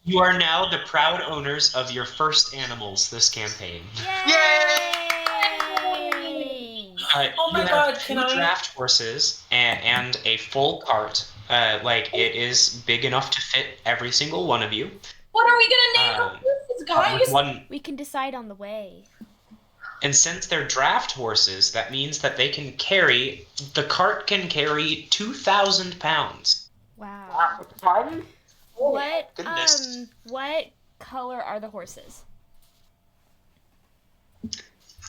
You are now the proud owners of your first animals this campaign. Yay! Oh my you God, have can 2 I- draft horses and a full cart. It is big enough to fit every single one of you. What are we gonna name Um, this guys? With one, We can decide on the way. and since they're draft horses, that means that the cart can carry 2,000 pounds. Wow. Pardon? What what color are the horses?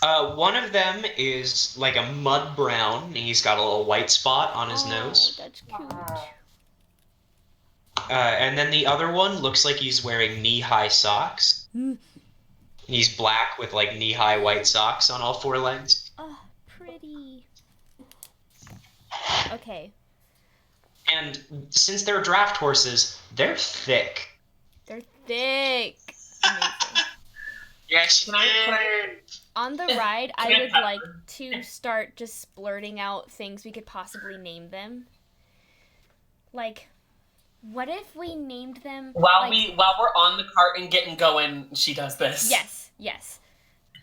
One of them is like a mud brown. He's got a little white spot on his nose. That's cute. And then the other one looks like he's wearing knee-high socks. He's black with like knee-high white socks on all 4 legs. Oh, pretty. Okay. And since they're draft horses, they're thick. They're thick. Amazing. Yes, Can I- On the ride, I Can I would have like her? to start just splurting out things we could possibly name them. Like, what if we named them While like, while we're on the cart and getting going, she does this. Yes.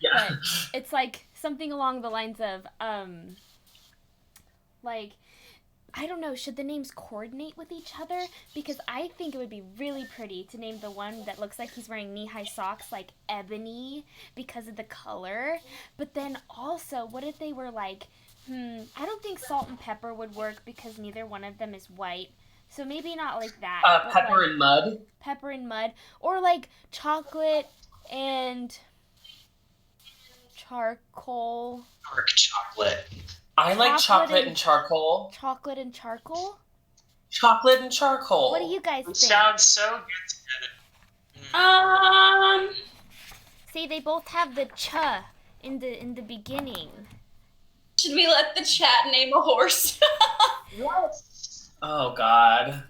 Yeah. But it's like something along the lines of, like, I don't know, should the names coordinate with each other? Because I think it would be really pretty to name the one that looks like he's wearing knee-high socks, like, Ebony, because of the color. But then also, what if they were like, I don't think Salt and Pepper would work because neither one of them is white. So maybe not like that. but Pepper like, and mud. Pepper and Mud. Or like Chocolate and Charcoal. Dark chocolate. I like Chocolate chocolate and- and charcoal. Chocolate and Charcoal? Chocolate and charcoal. What do you guys It think? sounds so good together. See, they both have the ch in the beginning. Should we let the chat name a horse? Yes. Oh God.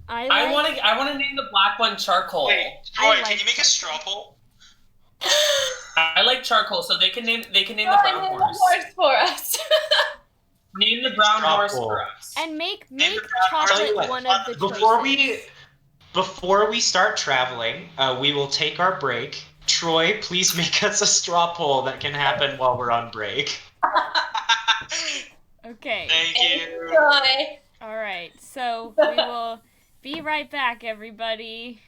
I want to name the black one Charcoal. Wait, Troy, can you make a straw poll? I like Charcoal, so they can name the Name brown the horse. horse for us. Name the brown horse for us. And make Name the brown chocolate horse. one of the choices. Before we start traveling, we will take our break. Troy, please make us a straw poll that can happen while we're on break. Okay. Thank you. Enjoy. All right. So we will be right back, everybody.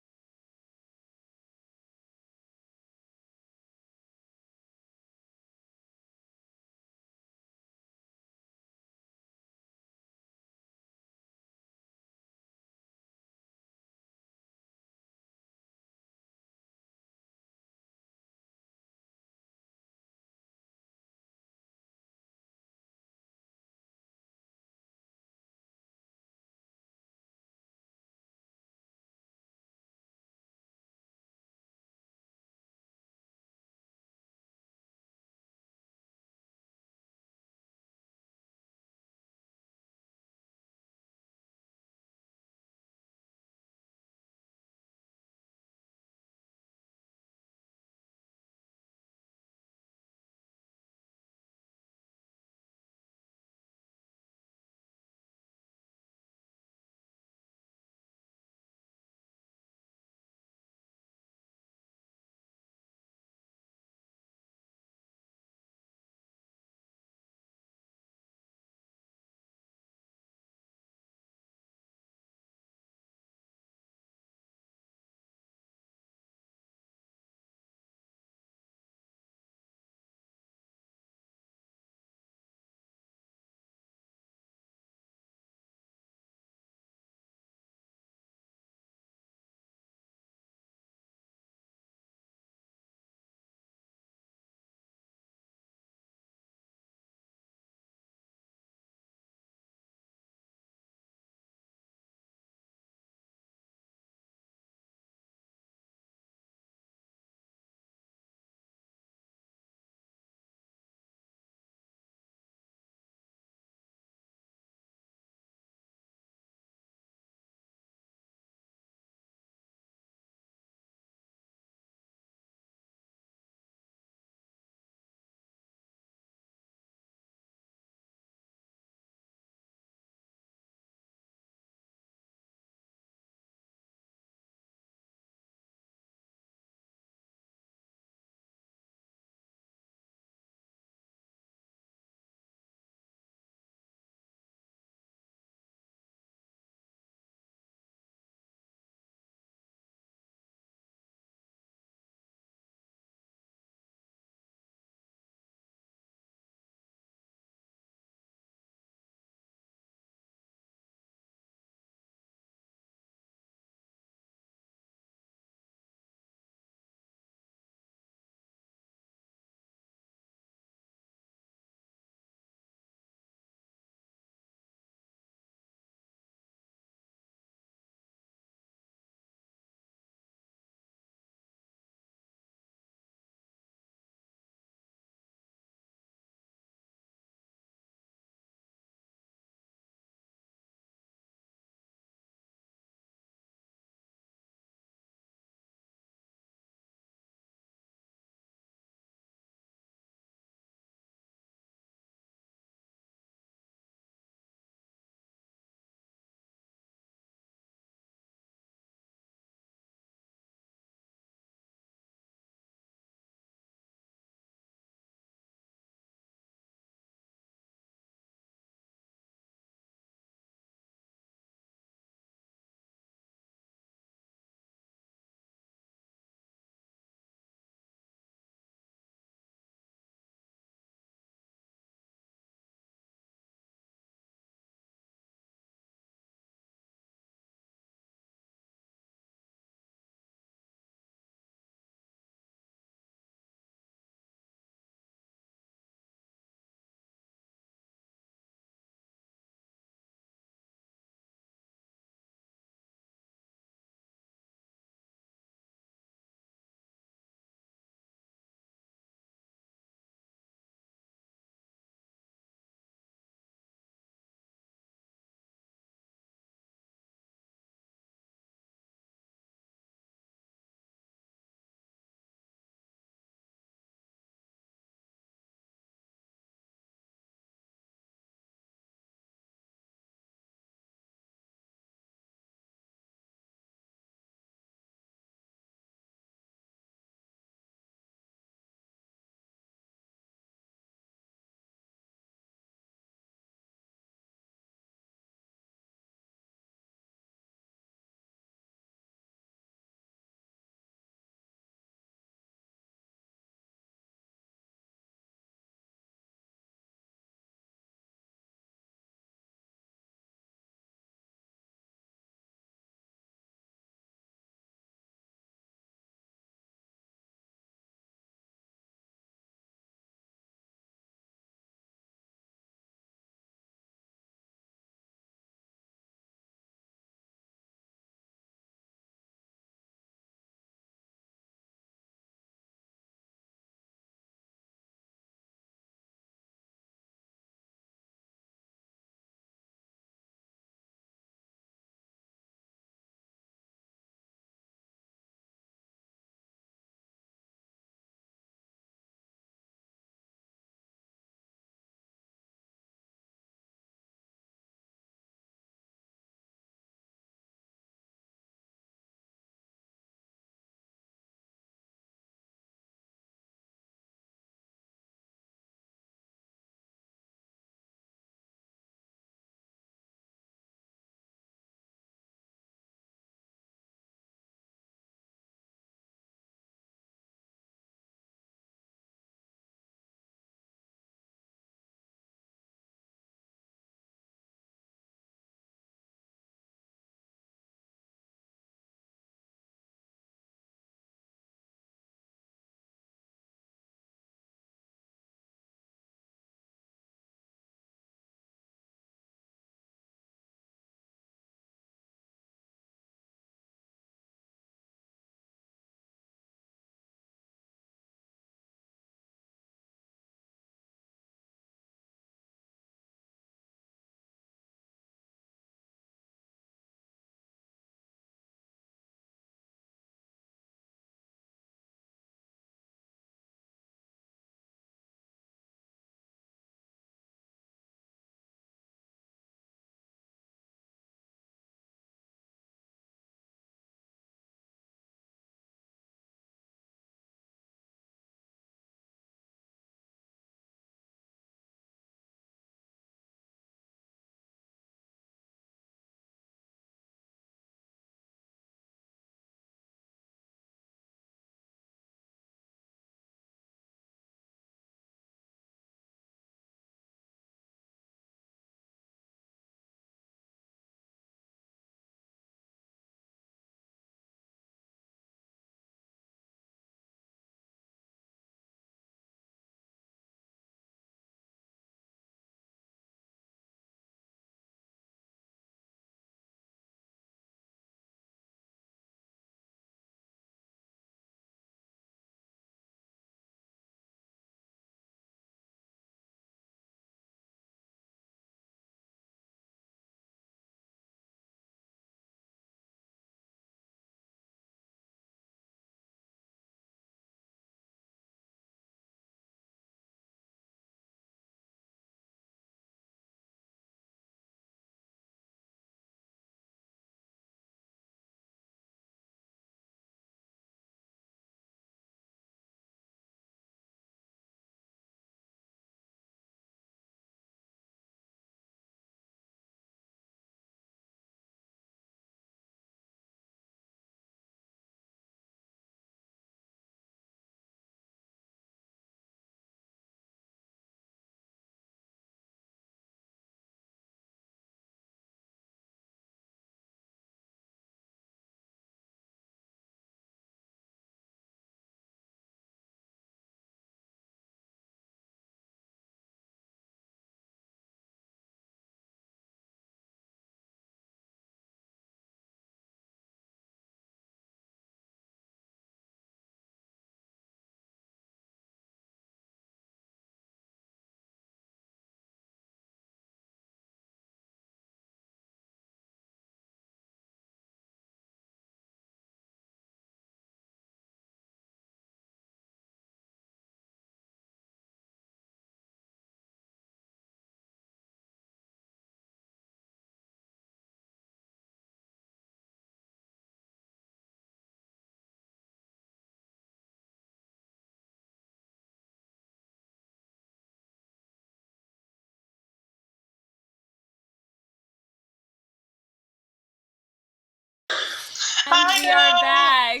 And we are back.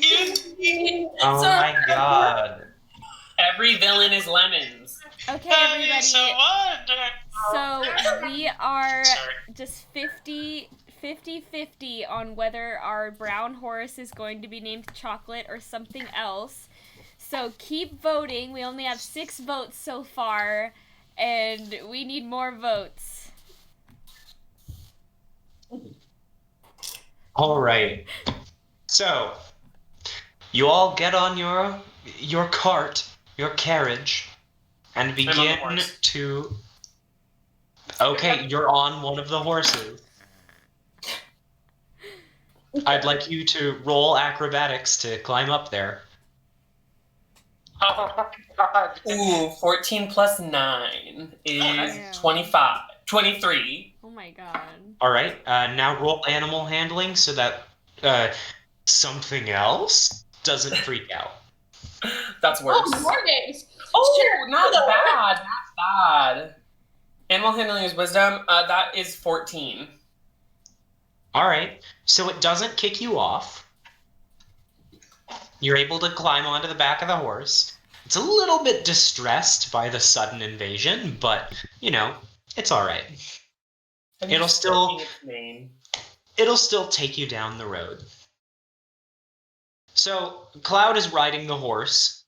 Oh my god. Every villain is lemons. Okay, everybody. So what? So we are Sorry. just 50-50 on whether our brown horse is going to be named Chocolate or something else. So keep voting. We only have 6 votes so far, and we need more votes. All right. So, you all get on your cart, your carriage, and begin horse. to. Okay, you're on one of the horses. I'd like you to roll acrobatics to climb up there. Oh my god. Ooh, 14 plus 9 is Damn. 25. 23. Oh my god. All right. Now roll animal handling so that something else doesn't freak out. That's worse. Oh, more games. Oh, not bad. Not bad. Animal handling is wisdom. That is 14. All right. So it doesn't kick you off. You're able to climb onto the back of the horse. It's a little bit distressed by the sudden invasion, but, you know, it's all right. It'll still take you down the road. So, Cloud is riding the horse.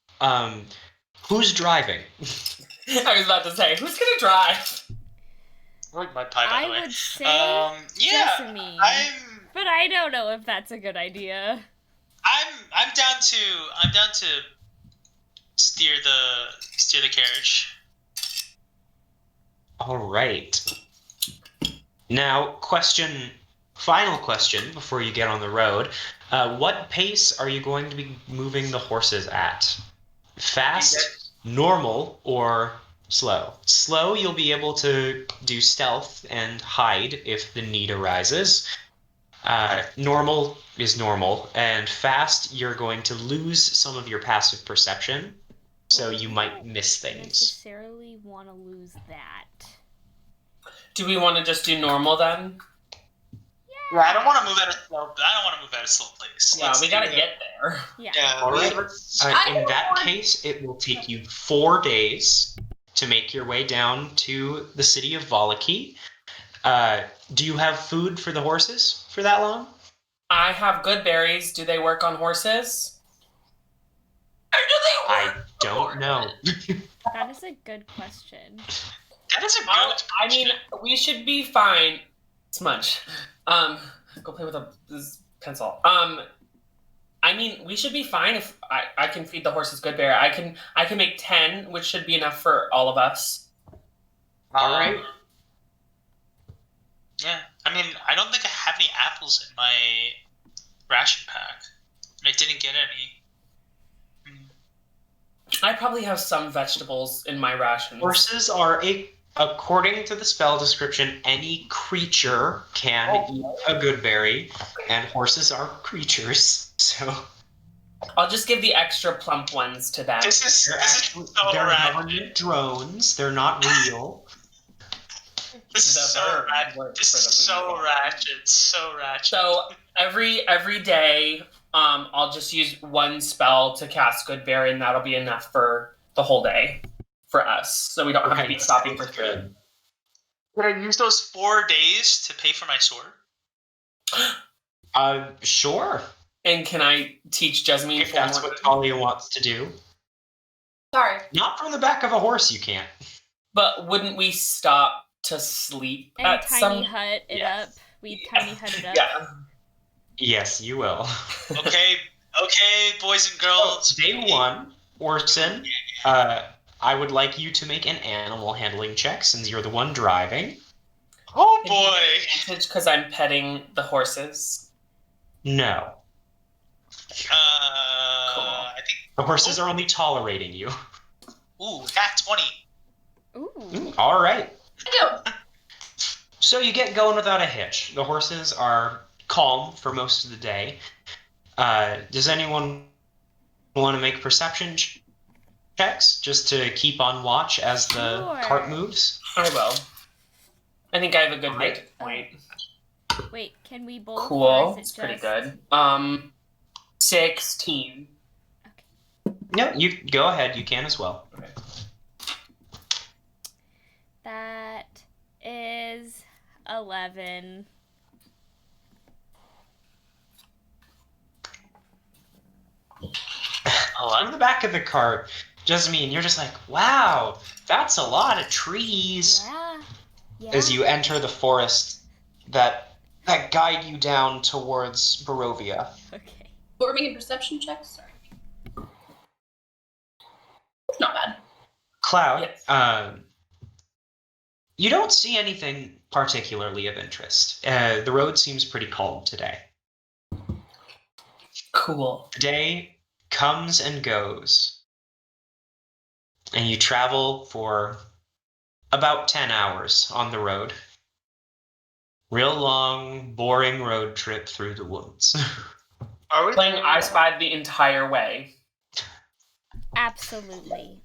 Who's driving? I was about to say, who's gonna drive? I like my pie, by the way. I would say Yeah, Jessamine, but I don't know if that's a good idea. I'm down to steer the carriage. All right. Now, final question before you get on the road. What pace are you going to be moving the horses at? Fast, normal, or slow? Slow, you'll be able to do stealth and hide if the need arises. Normal is normal, and fast, you're going to lose some of your passive perception, so you might miss things. Necessarily want to lose that. Do we want to just do normal then? Yeah, I don't want to move at a slow pace. Yeah, we gotta get there. Yeah. All right. I In that want- case, it will take you 4 days to make your way down to the city of Valaki. Do you have food for the horses for that long? I have good berries. Do they work on horses? I don't know. That is a good question. That is a good. I mean, we should be fine. Smudge. Go play with this pencil. I mean, we should be fine if I can feed the horses good berry. I can make 10, which should be enough for all of us. All right. Yeah, I mean, I don't think I have any apples in my ration pack. I didn't get any. I probably have some vegetables in my rations. Horses are according to the spell description, any creature can eat a good berry, and horses are creatures. So I'll just give the extra plump ones to them. This is so they're ratchet. government drones. They're not real. This is The so bird ratchet. works This for is the so food. ratchet. So ratchet. So every day, I'll just use one spell to cast good berry, and that'll be enough for the whole day for us. So we don't have to be Right. stopping for food. Can I use those 4 days to pay for my sword? Sure. And can I teach Jessamine If 4 that's more? what Thalia wants to do. Sorry. Not from the back of a horse, you can't. But wouldn't we stop to sleep And at tiny some? hut it Yeah. up. We tiny hut it up. Yeah. Yes, you will. Okay, boys and girls. Day 1, Orsan, I would like you to make an animal handling check since you're the one driving. Oh boy. Because I'm petting the horses. No. I The horses are only tolerating you. think. Ooh, nat 20. Ooh. All right. I do. So you get going without a hitch. The horses are calm for most of the day. Does anyone want to make perception checks just to keep on watch as the Sure. cart moves? I will. I think I have a good Right. vantage point. Wait, can we both? Cool. It's pretty good. 16. No, you go ahead. You can as well. Okay. That is 11. On the back of the cart, Jessamine, you're just like, wow, that's a lot of trees. Yeah. As you enter the forest that guide you down towards Barovia. Okay. But we're making perception checks? Sorry. Not bad. Cloud, Yes. you don't see anything particularly of interest. The road seems pretty calm today. Cool. The day comes and goes, and you travel for about 10 hours on the road. Real long, boring road trip through the woods. Are we Playing I Spy the entire way. Absolutely.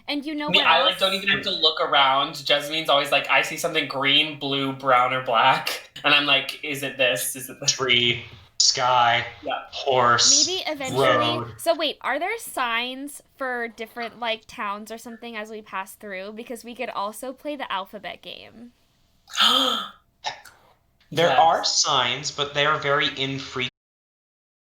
And you know I mean, what I else? don't even have to look around. Jessamine's always like, I see something green, blue, brown, or black. And I'm like, is it this? Is it this? Tree, sky, horse, Maybe eventually. road. So wait, are there signs for different towns or something as we pass through? Because we could also play the alphabet game. There Yes. are signs, but they are very infrequent